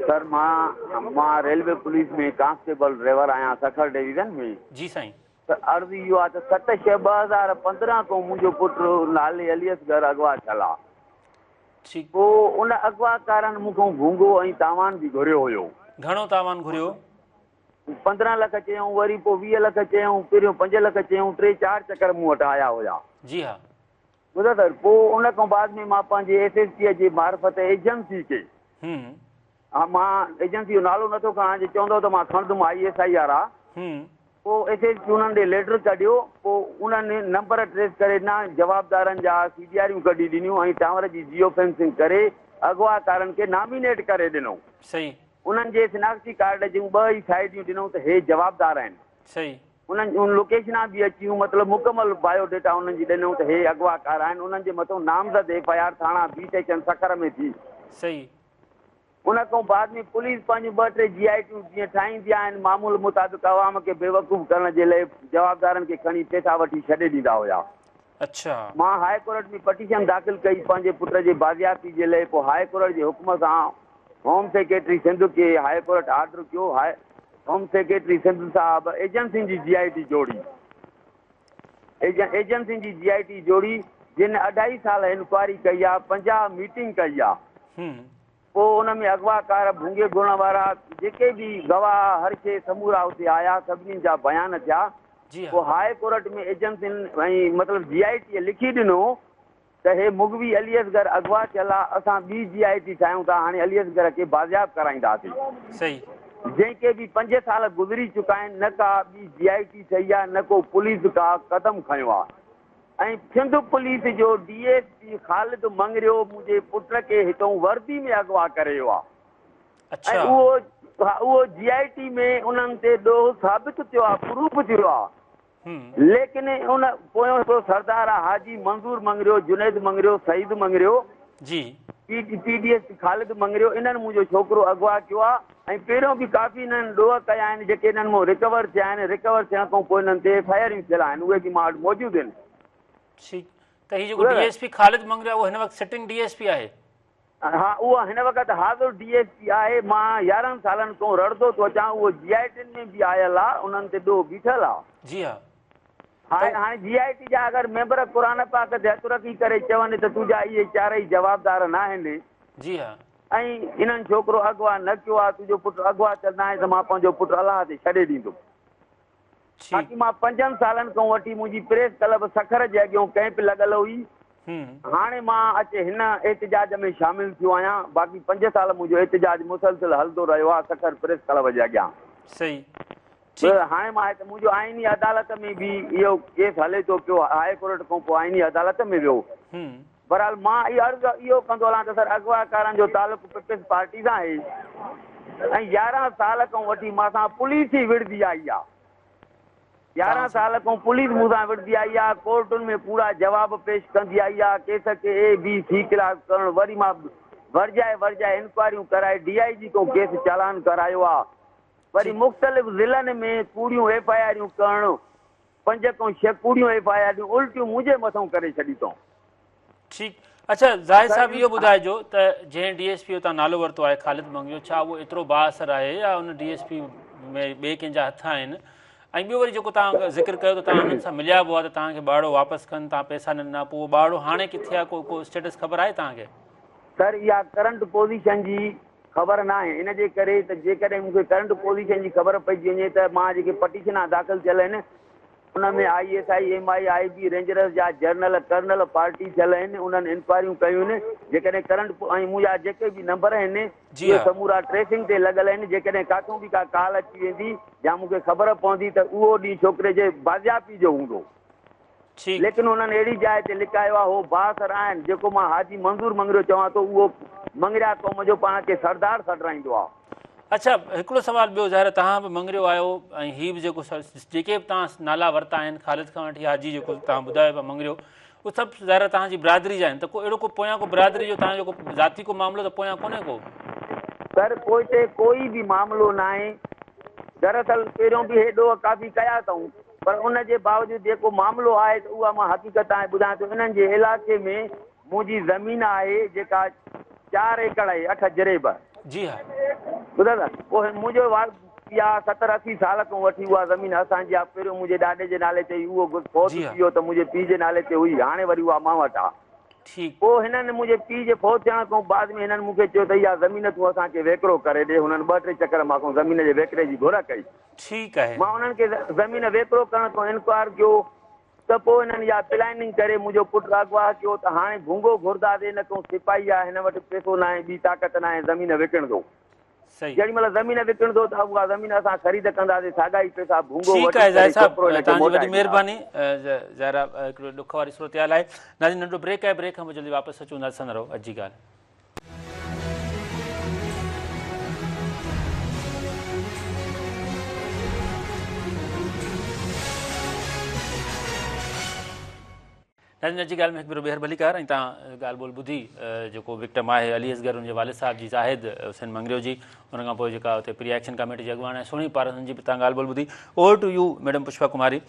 सर, मां रेलवे पुलिस में कांस्टेबल ड्राइवर आहियां, सखर डिवीज़न में। जी साईं। त अर्ज़ु इहो आहे त 7/6/2015 खां मुंहिंजो पुटु नाले अली असगर अगवा थियल आहे। पोइ उन अगवाकारनि मूंखां भूंगो ऐं तावान बि घुरियो हुयो। घणो तावान घुरियो? 15 लख चयूं, वरी पोइ 20 लख चयूं, पहिरियों 5 लख चयूं, 3-4 चकर मूं वटि आया हुया। जी हा। ॿुधो सर, पोइ उन खां बाद में मां पंहिंजे SSP जे मार्फत एजेंसी खे, मां एजेंसी जो नालो नथो खणां, जे चवंदो त मां खणंदुमि ISIR आहे। पोइ SSP उन्हनि ॾे लेटर कढियो, पोइ उन्हनि नंबर ट्रेस करे न जवाबदारनि जा CDRयूं कढी ॾिनियूं ऐं टावर जी जियो फेंसिंग करे अगवाकारनि खे नॉमिनेट करे ॾिनो। सही। उन्हनि जे शिनाख्ती कार्ड जूं 2 ई साइडियूं ॾिनऊं त हे जवाबदार आहिनि। सही। उन्हनि उन लोकेशनां बि अचियूं, मतिलबु मुकमल बायोडेटा उन्हनि जी ॾिनऊं त हे अगवाकार आहिनि। उन्हनि जे मथां नामज़द FIR थाणा B सेक्शन सखर में थी। सही। उन खां बाद में पुलिस पंहिंजूं 2-3 GITयूं जीअं ठाहींदियूं आहिनि, मामूल मुताबिक़ अवाम खे बेवकूफ़ करण जे लाइ जवाबदारनि खे खणी पैसा वठी छॾे ॾींदा हुया। अच्छा। मां हाई कोर्ट में पटिशन दाख़िल कई पंहिंजे पुट जे बाज़ियाबी जे लाइ। पोइ हाई कोर्ट जे हुकुम सां होम सेक्रेटरी सिंध खे हाई कोर्ट आर्डर कयो। होम सेक्रेटरी सिंध साहब एजेंसियुनि जी GIT जोड़ी, एजेंसियुनि जी GIT जोड़ी, जिन 2.5 साल इंक्वायरी कई आहे, 50 मीटिंग कई आहे। पोइ उन में अगवाकार भूंगे गुण वारा जेके बि गवाह हर शइ समूरा उते आया, सभिनी जा बयान थिया। पोइ हाई कोर्ट में एजेंसियुनि ऐं मतिलबु GIT लिखी ॾिनो त हे मुगवी अली असगर अगवा थियल आहे, असां ॿी GIT ठाहियूं था, हाणे अली असगर खे बाज़ियाब कराईंदासीं। सही। जंहिंखे बि 5 साल गुज़री चुका आहिनि, न का ॿी GIT ठही आहे, न को पुलिस का क़दम खयो आहे। ऐं सिंध पुलिस जो DSP ख़ालिद मंगरियो मुंहिंजे पुट खे हितां वर्दी में अगवा करे वियो आहे ऐं उहो GIT में उन्हनि ते ॾोह साबित थियो आहे, प्रूफ थियो आहे। लेकिन उन पोयों हिकिड़ो सरदार आहे हाजी मंज़ूर मंगरियो, जुनैद मंगरियो, सईद मंगरियो जी, PDS ख़ालिद मंगरियो, इन्हनि मुंहिंजो छोकिरो अगवा कयो आहे ऐं पहिरियों बि काफ़ी इन्हनि ॾोह कया आहिनि जेके इन्हनि मां रिकवर थिया आहिनि। रिकवर थियण खां पोइ इन्हनि ते FIR थियल आहिनि, उहे बि मां वटि मौजूदु आहिनि। ठीक, त ही जेको DSP ख़ालिद मंगरियो आहे उहो हिन वक़्तु सिटिंग DSP आहे? हा, उहो हिन वक़्तु हाज़ुर DSP आहे। मां 11 सालनि खां रड़ंदो थो अचां, उहो GIT में बि आयल आहे, उन्हनि ते ॾोह बीठल आहे। जी हा, हाणे GIT जा अगरि मेंबर क़ुर पाक ते हथु रखी करे चवनि त तुंहिंजा इहे चारई जवाबदार न आहिनि। जी हा, ऐं इन्हनि छोकिरो अगवा न कयो आहे, तुंहिंजो पुटु अगवा चवंदा आहिनि त मां पंहिंजो पुटु अलाह ते छॾे ॾींदुमि। बाक़ी मां 5 सालनि खां वठी मुंहिंजी प्रेस क्लब सखर जे अॻियां कैंप लॻल हुई। हाणे मां अचे हिन एहतजाज में शामिल थियो आहियां। बाक़ी 5 साल मुंहिंजो एहतजाज मुसलसिल हलंदो रहियो आहे सखर प्रेस क्लब जे अॻियां। सही, हाणे मां मुंहिंजो आइनी अदालत में बि इहो केस हले थो पियो, हाई कोर्ट खां पोइ आइनी अदालत में वियो। बहरहाल मां इहो कंदो हलां त सर अगवाकारनि जो तालुक़ु पीपल्स पार्टी सां आहे ऐं 11 साल खां वठी मां सां पुलिस ई विढ़दी आई आहे। 11 साल खां पुलिस मूंसां विढ़दी आई आहे, कोर्टुनि में पूरा जवाब पेश कंदी आई आहे, केस खे ABC क्लास करणु, वरी मां वर्जाए इंक्वायरियूं कराए DIG खां केस चालान करायो आहे, वरी मुख़्तलिफ़ ज़िलनि में कूड़ियूं FIR करणु, 5 खां 6 कूड़ियूं FIR उल्टियूं मुंहिंजे मथां करे छॾी अथऊं। ठीकु, अच्छा ज़ाहिद साहिब इहो ॿुधाइजो त जंहिं DSP जो तव्हां नालो वरितो आहे ख़ालिद मंगरियो, छा उहो एतिरो बाअसर आहे या उन DSP में ॿिए कंहिंजा हथ आहिनि? ऐं ॿियो वरी जेको तव्हां ज़िक्र कयो त तव्हां हुननि सां मिलिया बि हुआ त तव्हांखे ॿारड़ो वापसि कनि, तव्हां पैसा न ॾिना, पोइ ॿारड़ो हाणे किथे आहे, को स्टेटस ख़बर आहे तव्हांखे? सर इहा करंट पोज़ीशन जी ख़बर न आहे, इन जे करे त जेकॾहिं मूंखे करंट पोज़ीशन जी ख़बर पइजी वञे त मां जेके पटिशनां दाख़िल थियल आहिनि उन में ISI MI IB रेंजर्स जा जनरल कर्नल पार्टी थियल आहिनि, उन्हनि इंक्वायरियूं कयूं आहिनि। जेकॾहिं करंट ऐं मुंहिंजा जेके बि नंबर आहिनि उहे समूरा ट्रेसिंग ते लॻल आहिनि। जेकॾहिं काथूं बि का कॉल अची वेंदी या मूंखे ख़बर पवंदी त उहो ॾींहुं छोकिरे जे बाज़ियाबी जो हूंदो। लेकिन उन्हनि अहिड़ी जाइ ते लिकायो आहे, उहो बाअसर आहिनि। जेको मां हाजी मंज़ूर मंगरियो चवां थो, उहो मंगरिया क़ौम जो पाण खे सरदार सॾराईंदो आहे। अच्छा, हिकिड़ो सुवाल ॿियो, ज़ाहिर तव्हां बि मंगरियो आहियो ऐं हीअ बि जेको जेके बि तव्हां नाला वरिता आहिनि ख़ालिद खां वठी हाजी जेको तव्हां ॿुधायो पिया मंगरियो, उहे सभु ज़ाहिर तव्हांजी बिरादरी जा आहिनि, त को अहिड़ो को पोयां को बिरादरी जो तव्हांजो को ज़ाती को मामिलो त पोयां कोन्हे को? सर पोइ कोई बि मामिलो न आहे। दरअसल पहिरियों बि हेॾो काफ़ी कया अथऊं, पर उन जे बावजूदि जेको मामिलो आहे त उहा मां हक़ीक़त तव्हांखे ॿुधायां थो। इन्हनि जे इलाइक़े में मुंहिंजी ज़मीन आहे जेका 4 एकड़ आहे, 8 जरेब। जी हा, ॿुधंदा, पोइ मुंहिंजो इहा 70-80 साल खां वठी उहा ज़मीन असांजी आहे। पहिरियों मुंहिंजे ॾाॾे जे नाले ते उहो फौत थी वियो त मुंहिंजे पीउ जे नाले ते हुई, हाणे वरी उहा मां वटि आहे। पोइ हिननि मुंहिंजे पीउ जे फौत थियण खां बाद में हिननि मूंखे चयो त इहा ज़मीन तूं असांखे वेकिरो करे ॾे। हुननि 2-3 चकर मां खां ज़मीन जे वेकिरे जी घुर कई। ठीकु आहे, मां उन्हनि खे ज़मीन वेकिरो करण खां इनकार कयो त पोइ हिननि इहा प्लानिंग करे मुंहिंजो पुटु अगवा कयो त हाणे भुंगो घुरदासीं, न को सिपाही आहे, हिन वटि पैसो न आहे, ॿी ताक़त न आहे, ज़मीन विकिणंदो। जेॾी महिल ज़मीन विकिणंदो त उहा ज़मीन असां ख़रीद कंदासीं, साॻा ई पैसा भुंगो। ठीकु आहे ज़ाहिर साहिब, तव्हांजी वॾी महिरबानी। ज़ाहिरा हिकिड़ो ॾुख वारी सूरत हाल आहे। नाज़रीन नंढो ब्रेक आहे, ब्रेक खां पोइ जल्दी वापसि अचूं, ॾिसंदा रहो अॼु जी ॻाल्हि। नाज़रीन अॼु जी ॻाल्हि में हिकु भेरो ॿीहर भली कार, ऐं तव्हां ॻाल्हि ॿोल ॿुधी जेको विक्टिम आहे अली असगर, हुनजे वालिद साहिब जी ज़ाहिद हुसैन मंगरियो जी, हुन खां पोइ जेका हुते प्री एक्शन कमेटी जी अॻुवाण आहे सुहिणी पारसनि जी बि तव्हां ॻाल्हि ॿोल ॿुधी। Over to you madam Pushpa Kumari.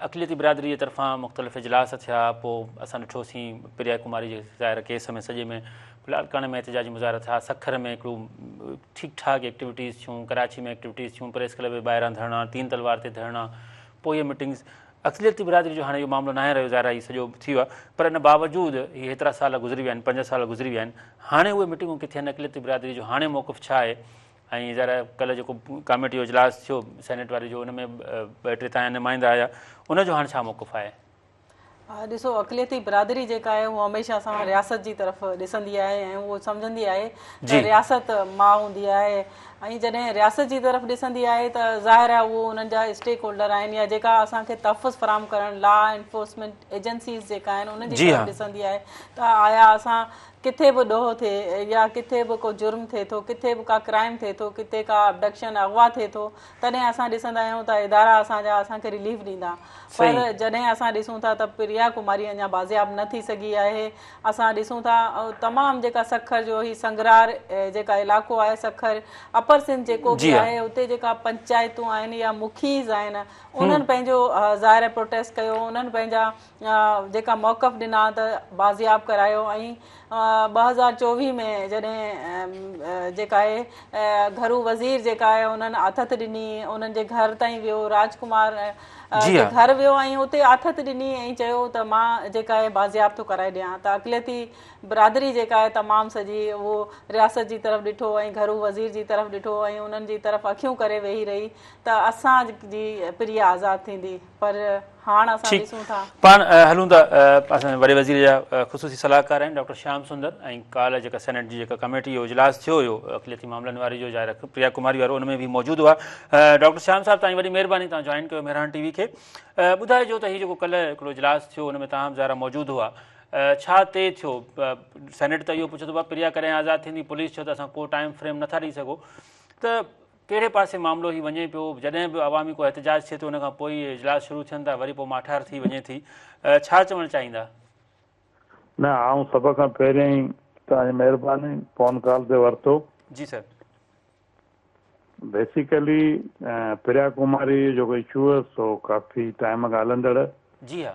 अक़लियती बिरादरी जे तरफ़ां मुख़्तलिफ़ इजलास थिया, पोइ असां ॾिठोसीं प्रिया कुमारी जे ज़ाहिर केस में सॼे में लालकाने में एहतजाजी मुज़ाहिरा थिया, सखर में हिकिड़ो ठीकु ठाक एक्टिविटीज़ थियूं, कराची में एक्टिविटीज़ थियूं, प्रेस क्लब जे ॿाहिरां धरणा, 3 तलवार ते धरणा, पोइ इहे मीटिंग्स। अक़लियती बिरादरी जो हाणे इहो मामिलो न आहे रहियो, ज़ाहिर इहो सॼो थी वियो आहे, पर इन बावजूदि इहे हेतिरा साल गुज़री विया आहिनि, 5 साल गुज़री विया आहिनि, हाणे उहे मीटिंगूं किथे आहिनि? अक़लियती बिरादरी जो हाणे मौक़िफ़ छा आहे? ऐं ज़ाहिर कल्ह जेको कमेटी जो इजलास थियो सेनेट वारी जो, उन में 2-3 तव्हांजा नुमाइंदा आया, उनजो हाणे छा मौक़िफ़ आहे? ॾिसो अक़लियती बिरादरी जेका आहे उहा हमेशह सां रियासत जी तरफ़ ॾिसंदी आहे ऐं उहो सम्झंदी आहे त रियासत माउ हूंदी आहे ऐं जॾहिं रियासत जी तरफ़ ॾिसंदी आहे त ज़ाहिर आहे उहो उन्हनि जा स्टेक होल्डर आहिनि या जेका असांखे तहफ़ुज़ फराहम करणु लॉ एनफोर्समेंट एजेंसीज़ जेका आहिनि उन्हनि जी तरफ़ ॾिसंदी आहे त आया असां किथे बि ॾोह थिए या किथे बि को जुर्म थिए थो किथे बि का क्राइम थिए थो किथे का अबडक्शन अगवा थिए थो तॾहिं असां ॾिसंदा आहियूं त इदारा असांजा असांखे रिलीफ ॾींदा पर जॾहिं असां ॾिसूं था त प्रिया कुमारी अञा बाज़ियाब न थी सघी आहे असां ॾिसूं था तमामु जेका सखर जो ही संगरार जेका इलाइक़ो आहे सखर अपर सिंध जेको बि आहे उते जेका पंचायतूं आहिनि या मुखीज़ आहिनि उन्हनि पंहिंजो ज़ाहिर प्रोटेस्ट कयो उन्हनि पंहिंजा जेका मौक़फ़ ॾिना त बाज़ियाब करायो ऐं 2024 में जॾहिं जेका आहे घरू वज़ीर जेका आहे उन्हनि आथत ॾिनी उन्हनि जे घर ताईं वियो राजकुमार जे घर वियो ऐं उते आथत ॾिनी ऐं चयो त मां जेका आहे बाज़ियाब थो कराए ॾियां त अक़लियती बिरादरी जेका आहे तमामु सॼी उहो रियासत जी तरफ़ ॾिठो ऐं घरू वज़ीर जी तरफ़ ॾिठो ऐं उन्हनि जी तरफ़ अखियूं करे वेही रही त असांजी प्रिया आज़ादु थींदी पर हाणे असां ॾिसूं था पाण हलूं था असां वॾे वज़ीर जा ख़ुसूसी सलाहकार आहिनि डॉक्टर श्याम सुंदर ऐं काल्ह जेका सेनेट जी जेका कमेटी जो इजलास थियो हुयो अक़लियती मामलनि वारी जो ज़ाहिर प्रिया कुमारी वारो उन में बि मौजूदु हुआ डॉक्टर श्याम साहिबु तव्हांजी वॾी महिरबानी तव्हां जॉइन कयो मेहरान टीवी खे ॿुधाइजो त हीउ जेको कल्ह हिकिड़ो इजलास थियो हुन में तव्हां बि ज़ाहिर मौजूदु हुआ छा तइ थियो सेनेट त इहो पुछे थो प्रिया कॾहिं आज़ादु थींदी पुलिस चयो त असां को टाइम फ्रेम नथा ॾेई सघो त कहिड़े पासे मामिलो ही वञे पियो जॾहिं बि अवामी को एहतजाज थिए थो उन खां पोइ इजलास शुरू थियनि था वरी पोइ माठार थी वञे थी छा चवणु चाहींदा न आउं सभ खां पहिरियों ई तव्हांजी महिरबानी फ़ोन कॉल ते वरितो जी सर बेसिकली प्रिया कुमारी जेको इशू आहे सो काफ़ी टाइम खां हलंदड़ जी हा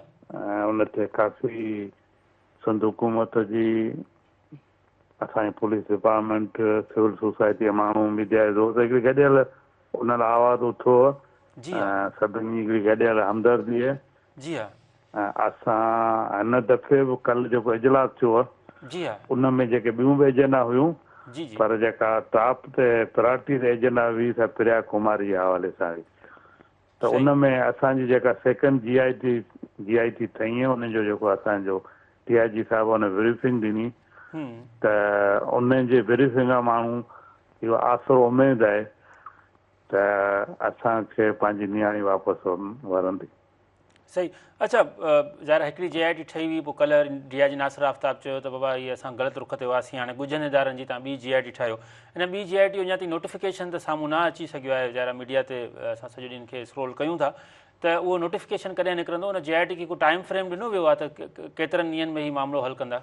उन ते काफ़ी सिंध हुकूमत जी असांजी पुलिस डिपार्टमेंट सिविल सोसाइटी जा माण्हू मीडिया जो दोस्त हिकिड़ी गॾियल उन लाइ आवाज़ उथो सभिनी हिकिड़ी गॾियल हमदर्दी आहे जी हा असां हिन दफ़े बि कल्ह जेको इजलास थियो आहे जी हा उन में जेके ॿियूं बि एजेंडा हुयूं जी जी पर जेका टॉप ते प्रायोरिटी ते एजेंडा हुई त प्रिया कुमारी जे हवाले सां हुई त उन में असांजी जेका सेकेंड GIT ठही आहे उनजो जेको असांजो TIG साहिब हुन ब्रीफिंग ॾिनी त उन जे ब्रीफिंग खां माण्हू इहो आसिरो उमेदु आहे त असांखे पंहिंजी नियाणी वापसि वरंदी सही अच्छा ज़ाहिर हिकिड़ी JIT ठही हुई पोइ कल्ह DIG नासिर आफ्ताब चयो त बाबा इहे असां ग़लति रुख ते हुआसीं हाणे ॻुझनि इदारनि जी तव्हां ॿी JIT ठाहियो हिन ॿी JIT अञा ताईं नोटिफिकेशन त साम्हूं न अची सघियो आहे ज़ाहिर मीडिया ते असां सॼो ॾींहं खे स्क्रोल कयूं था त उहो नोटिफिकेशन कॾहिं निकिरंदो उन JIT खे को टाइम फ्रेम ॾिनो वियो आहे त केतिरनि ॾींहंनि में ही मामिलो हल कंदा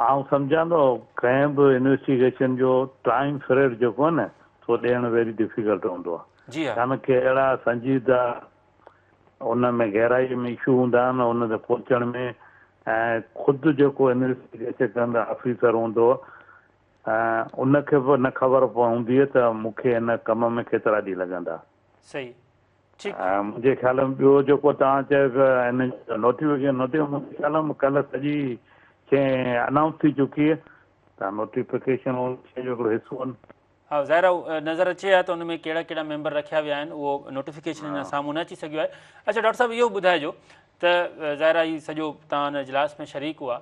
आउं सम्झां थो कंहिं बि इन्वेस्टिगेशन जो टाइम फ्रेम जेको आहे न सो ॾियणु वेरी डिफिकल्ट हूंदो आहे जी हा छाकाणि की अहिड़ा संजीदा उन में गहराई में इशू हूंदा आहिनि उन ते पहुचण में ऐं ख़ुदि जेको इन्वेस्टिगेशन कंदड़ ऑफिसर हूंदो उनखे बि न ख़बर पवंदी त मूंखे हिन कम में केतिरा ॾींहं लॻंदा सही मुंहिंजे ख़्याल में ॿियो जेको तव्हां चयो हिन नोटिफिकेशन मुंहिंजे ख़्याल में कल्ह सॼी शइ अनाउंस थी चुकी आहे तव्हां नोटिफिकेशन शइ जो हिकिड़ो हिसो आहिनि हा ज़ाहिर नज़र अचे हा त उन में कहिड़ा कहिड़ा मेंबर रखिया विया आहिनि उहो नोटिफिकेशन हिन साम्हूं न अची सघियो आहे अच्छा डॉक्टर साहिबु इहो ॿुधाइजो त ज़ाहिर ही सॼो तव्हां हुन इजलास में शरीक हुआ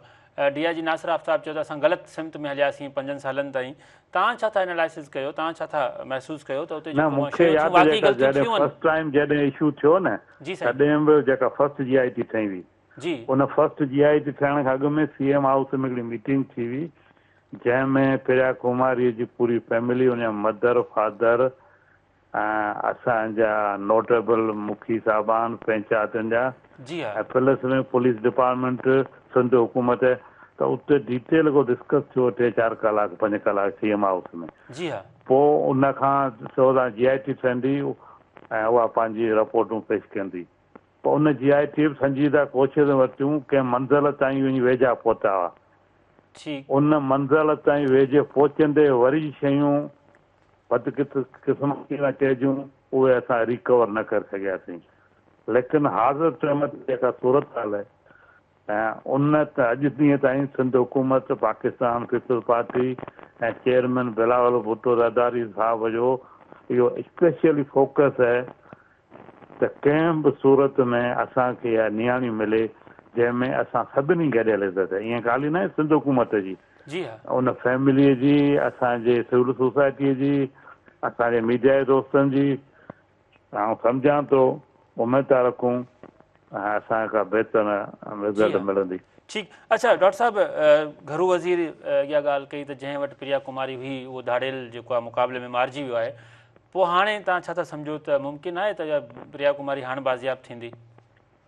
DIG नासिर आफ्ताब चयो त असां ग़लति सिमत में हलियासीं 5 सालनि ताईं तव्हां छा था एनालाइसिस कयो तव्हां छा था महसूसु कयो त उते फर्स्ट टाइम जॾहिं इशू थियो न तॾहिं बि जेका फर्स्ट GIT ठही हुई जी उन फर्स्ट GIT थियण खां अॻु में CM हाउस में हिकिड़ी मीटिंग थी हुई जंहिंमें प्रिया कुमारी जी पूरी फैमिली उनजा मदर फादर ऐं असांजा नोटेबल मुखी साहिबान पंचायतुनि जा ऐं प्लस में पुलिस डिपार्टमेंट सिंध हुकूमत त उते डिटेल को डिस्कस थियो 3-4 कलाक 5 कलाक CM हाउस में पोइ उन खां चयो था GIT ठहंदी ऐं उहा पंहिंजी रिपोर्टूं पेश कंदी पोइ उन GIT बि संजीदा कोशिशि वरितियूं कंहिं मंज़िल ताईं वञी वेझा पहुता हुआ उन मंज़िल ताईं वेझे पहुचंदे वरी शयूं बदकिस्मती चइजूं उहे असां रिकवर न करे सघियासीं लेकिन हाज़िर टाइम जेका सूरत हाल आहे ऐं उन त अॼु ॾींहं ताईं सिंध हुकूमत पाकिस्तान पीपल्स पार्टी ऐं चेयरमैन बिलावल भुट्टो ज़रदारी साहिब जो इहो स्पेशली फोकस आहे त कंहिं बि सूरत में असांखे इहा नियाणी मिले जंहिंमें असां सभिनी गॾियल इज़त, ईअं ॻाल्हि न आहे सिंध हुकूमत जी, जी हा, उन फैमिलीअ जी, असांजे सिविल सोसाइटीअ जी, असांजे मीडिया जे दोस्तनि जी, ऐं सम्झां थो उमेद था रखूं असांखे का बहितर रिज़ल्ट मिलंदी। ठीकु। अच्छा डॉक्टर साहिबु, घरू वज़ीर इहा ॻाल्हि कई त जंहिं वटि प्रिया कुमारी हुई उहो धाड़ेल जेको आहे मुक़ाबले में मारिजी वियो आहे, पोइ हाणे तव्हां छा था सम्झो त मुमकिन आहे त प्रिया कुमारी हाणे बाज़ियाब थींदी?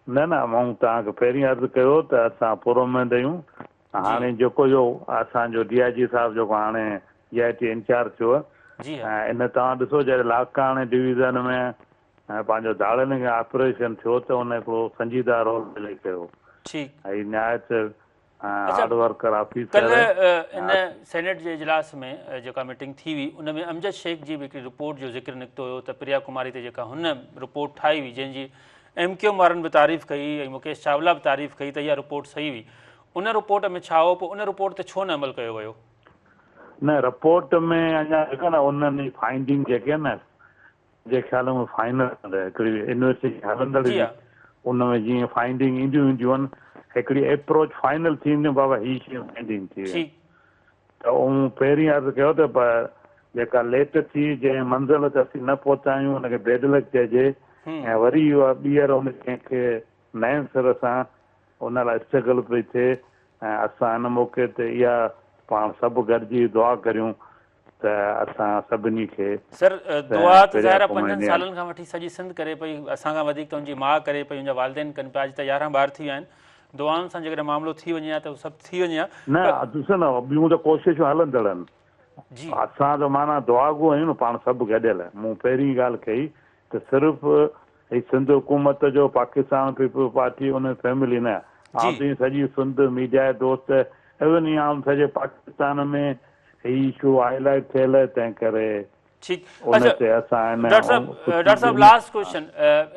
न न, मूं तव्हांखे पहिरीं अर्ज़ु कयो त असां पूरो उमेद आहियूं। हाणे जेको जो असांजो DIG साहिबु जेको हाणे EIT इंचार्ज थियो जी ऐं इन तव्हां ॾिसो जॾहिं लाकाणे डिवीज़न में पंहिंजो धाड़नि खे ऑपरेशन थियो त उन हिकिड़ो संजीदा रोल प्ले कयो। ठीकु। ऐं निहायत हार्ड वर्कर ऑफिसर। कल्ह इन सेनेट जे इजलास में जेका मीटिंग थी हुई उन में अमजद शेख जी बि हिकिड़ी रिपोर्ट जो ज़िक्र निकितो हुयो त प्रिया कुमारी ते जेका हुन रिपोर्ट ठाही हुई, जंहिंजी MQM वारनि बि तारीफ़ कई ऐं मुकेश चावला बि तारीफ़ कई त इहा रिपोर्ट सही हुई, उन रिपोर्ट में छा हो, पोइ उन रिपोर्ट ते छो न अमल कयो वियो? न, रिपोर्ट में अञा जेका न उन्हनि फाइंडिंग जेके न जे ख़्याल में फाइनल हिकिड़ी यूनिवर्सिटी हलंदड़ उन में जीअं फाइंडिंग ईंदियूं आहिनि, हिकिड़ी अप्रोच फाइनल थींदी बाबा हीअ शइ फाइंडिंग थी वई त उहो पहिरीं अर्ज़ु कयो त जेका लेट थी जंहिं मंज़िल ते असीं न पहुता आहियूं हुनखे बेड लक चइजे ऐं वरी उहा ॿीहर उन कंहिंखे नए सिर सां उन लाइ स्ट्रगल पई थिए ऐं असां हिन मौक़े ते इहा पाण सभु गॾिजी दुआ करियूं त असां सभिनी खे। सर दुआ त ज़ाहिर 5 सालनि खां वठी सॼी सिंध करे पई, असांखां वधीक त हुनजी माउ करे पई, हुनजा वालिदेन कनि पिया, अॼु त 11 ॿार थी विया आहिनि, दुआउनि सां जेकॾहिं मामिलो थी वञे हा त सभु थी वञे हा। न ॾिसो न, ॿियूं त कोशिशूं हलंदड़ आहिनि, असां त माना दुआगू आहियूं न, पाण सभु गॾियल। मूं पहिरीं ॻाल्हि कई त सिर्फ़ु हीअ सिंध हुकूमत जो पाकिस्तान पीपल्स पार्टी उन फैमिली न, आउं सॼी सिंध मीडिया दोस्त इवन आउं सॼे पाकिस्तान में हीअ इशू हाईलाइट थियल, तंहिं करे ठीकु। अच्छा डॉक्टर साहिबु लास्ट क्वेश्चन,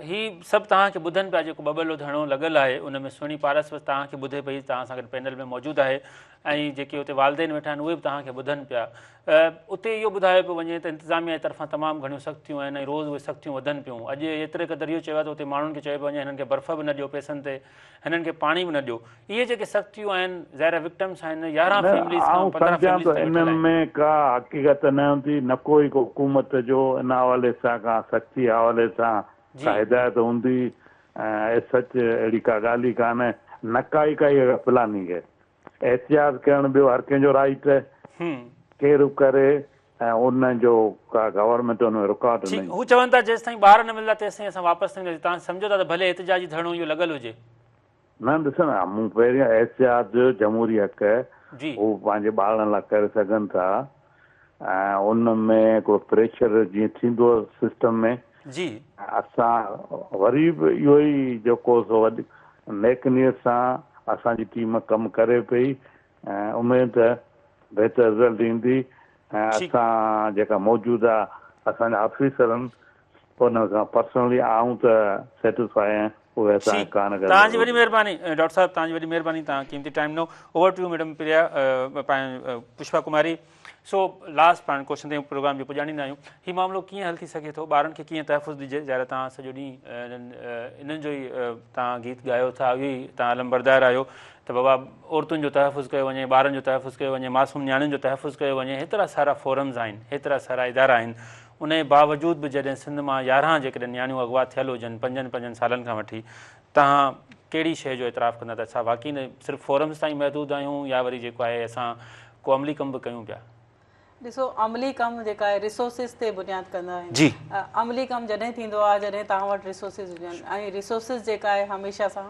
ही सभु तव्हांखे ॿुधनि पिया, जेको बबलो धरणो लॻल आहे उन में सुहिणी पारस बि तव्हांखे ॿुधे पई, तव्हां सां गॾु पैनल में मौजूदु आहे, ऐं जेके उते वालिदेन वेठा आहिनि उहे बि तव्हांखे ॿुधनि पिया। उते इहो ॿुधायो पियो वञे त इंतिज़ामिया जे तरफ़ां तमामु घणियूं सख़्तियूं आहिनि ऐं रोज़ु उहे सख़्तियूं वधनि पियूं। अॼु एतिरे क़दुरु इहो चयो आहे त उते माण्हुनि खे चयो पियो वञे हिननि खे बर्फ़ बि न ॾियो पैसनि ते, हिननि खे पाणी बि न ॾियो। इहे जेके सख़्तियूं आहिनि ज़ाहिर विक्टिम्स आहिनि 11 फैमिलीज़ खां 15 फैमिलीज़ इन्हनि में का हक़ीक़त न हूंदी, न कोई को हुकूमत जो इन हवाले सां का सख़्ती हवाले सां का हिदायत हूंदी ऐं सच अहिड़ी का ॻाल्हि ई कान्हे, न काई प्लानिंग आहे। एहतियात करणु ॿियो हर कंहिंजो राइट आहे, केरु करे ऐं उन जो का गवर्नमेंट हुन में रुकावट न। हू चवनि था जेसि ताईं ॿार न मिलंदा तेसि ताईं असां वापसि न ईंदासीं। तव्हां सम्झो था त भले एतिजाजी धरणो इहो लॻल हुजे? न ॾिसो न, मूं पहिरीं एहतियात जमहूरी हक़ हू पंहिंजे ॿारनि लाइ करे सघनि था ऐं उन में को प्रेशर जीअं थींदो सिस्टम में असां वरी बि इहो ई जेको सो वधीक नेकनियत सां असांजी टीम कमु करे पई ऐं उमेद बहितर रिज़ल्ट ईंदी ऐं असां जेका मौजूदा असांजा ऑफिसर आहिनि उन खां पर्सनली आऊं त सेटिस्फाई आहियां। तव्हांजी वॾी महिरबानी डॉक्टर साहिबु, तव्हांजी वॾी महिरबानी, तव्हां क़ीमती टाइम ॾिनो। Over to you madam Priya Pushpa Kumari. So last पाण क्वेश्चन ते प्रोग्राम जो पुॼाणींदा आहियूं, हीउ मामिलो कीअं हल थी सघे थो, ॿारनि खे कीअं तहफ़ुज़ ॾिजे? ज़ाहिर तव्हां सॼो ॾींहुं इन्हनि जो ई तव्हां गीत ॻायो था, इहो ई तव्हां अलमबरदार आहियो त बाबा औरतुनि जो तहफ़ुज़ कयो वञे, ॿारनि जो तहफ़ुज़ कयो वञे, मासूम नियाणियुनि जो तहफ़ुज़ कयो वञे। हेतिरा सारा फोरम्स आहिनि, हेतिरा सारा इदारा आहिनि, उन जे बावजूदि बि जॾहिं सिंध मां 11 जेकॾहिं नियाणियूं अॻुवा थियल हुजनि 5 सालनि खां वठी, तव्हां कहिड़ी शइ जो एतिराफ़ कंदा त छा वाक़ई न सिर्फ़ु फोरम्स ताईं महदूदु आहियूं या वरी जेको आहे असां को अमली कमु बि कयूं पिया? ॾिसो, अमली कमु जेका आहे रिसोर्सिस ते बुनियादु कंदा आहिनि। अमली कमु जॾहिं थींदो आहे जॾहिं तव्हां वटि रिसोर्सिस हुजनि, ऐं रिसोर्सिस जेका आहे हमेशह सां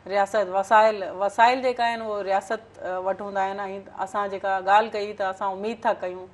रियासत वसाइल जेका आहिनि उहो रियासत वटि हूंदा आहिनि। ऐं असां जेका ॻाल्हि कई त असां उमेद था कयूं,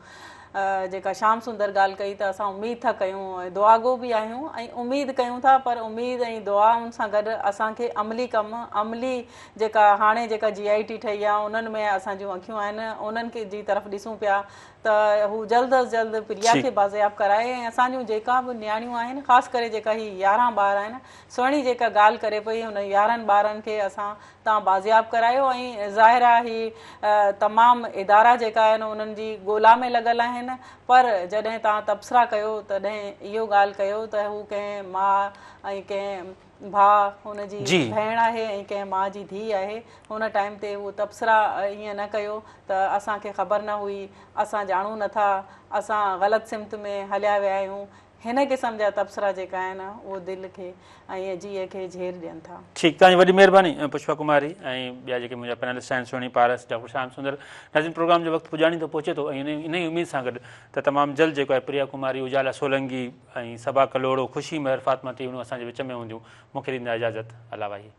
जेका श्याम सुंदर ॻाल्हि कई त असां उमेद था कयूं ऐं दुआगो बि आहियूं ऐं उमेद कयूं था, पर उमेद ऐं दुआउनि सां गॾु असांखे अमली कमु, अमली जेका हाणे जेका GIT ठही आहे उन्हनि में असां जूं अखियूं आहिनि, उन्हनि खे जी तरफ़ ॾिसूं पिया त हू जल्द अज़ जल्द प्रिया खे बाज़ियाब कराए ऐं असांजूं जेका बि नियाणियूं आहिनि, ख़ासि करे जेका हीअ 11 ॿार आहिनि, सुहिणी जेका ॻाल्हि करे पई हुन 11 ॿारनि खे असां तव्हां बाज़ियाब करायो। ऐं ज़ाहिर आहे हीअ तमामु इदारा जेका आहिनि उन्हनि जी ॻोल्हा में लॻल आहिनि, पर जॾहिं तव्हां तबसरा कयो तॾहिं इहो ॻाल्हि कयो त हू कंहिं माउ ऐं कंहिं भाउ हुनजी भेण आहे ऐं कंहिं माउ जी धीउ आहे, हुन टाइम ते उहो तबसरा ईअं न कयो त असांखे ख़बर न हुई, असां ॼाणूं नथा, असां ग़लति सिमत में हलिया विया आहियूं, हिन क़िस्म जा तबसरा जेका आहिनि उहो दिलि खे ऐं जीअ खे झेर ॾियनि था। ठीकु, तव्हांजी वॾी महिरबानी पुष्पा कुमारी ऐं ॿिया जेके मुंहिंजा पैनलिस्ट आहिनि सोनी पारस, डॉक्टर श्याम सुंदर। नाज़रीन, प्रोग्राम जो वक़्तु पुॼाणी थो पहुचे थो ऐं इन ई उमेद सां गॾु त तमामु जल्द जेको आहे प्रिया कुमारी, उजाला सोलंकी ऐं सबा कलोड़ो, ख़ुशी महर, फातिमा टीवणूं असांजे विच में हूंदियूं। मूंखे ॾींदा इजाज़त, अला वाही।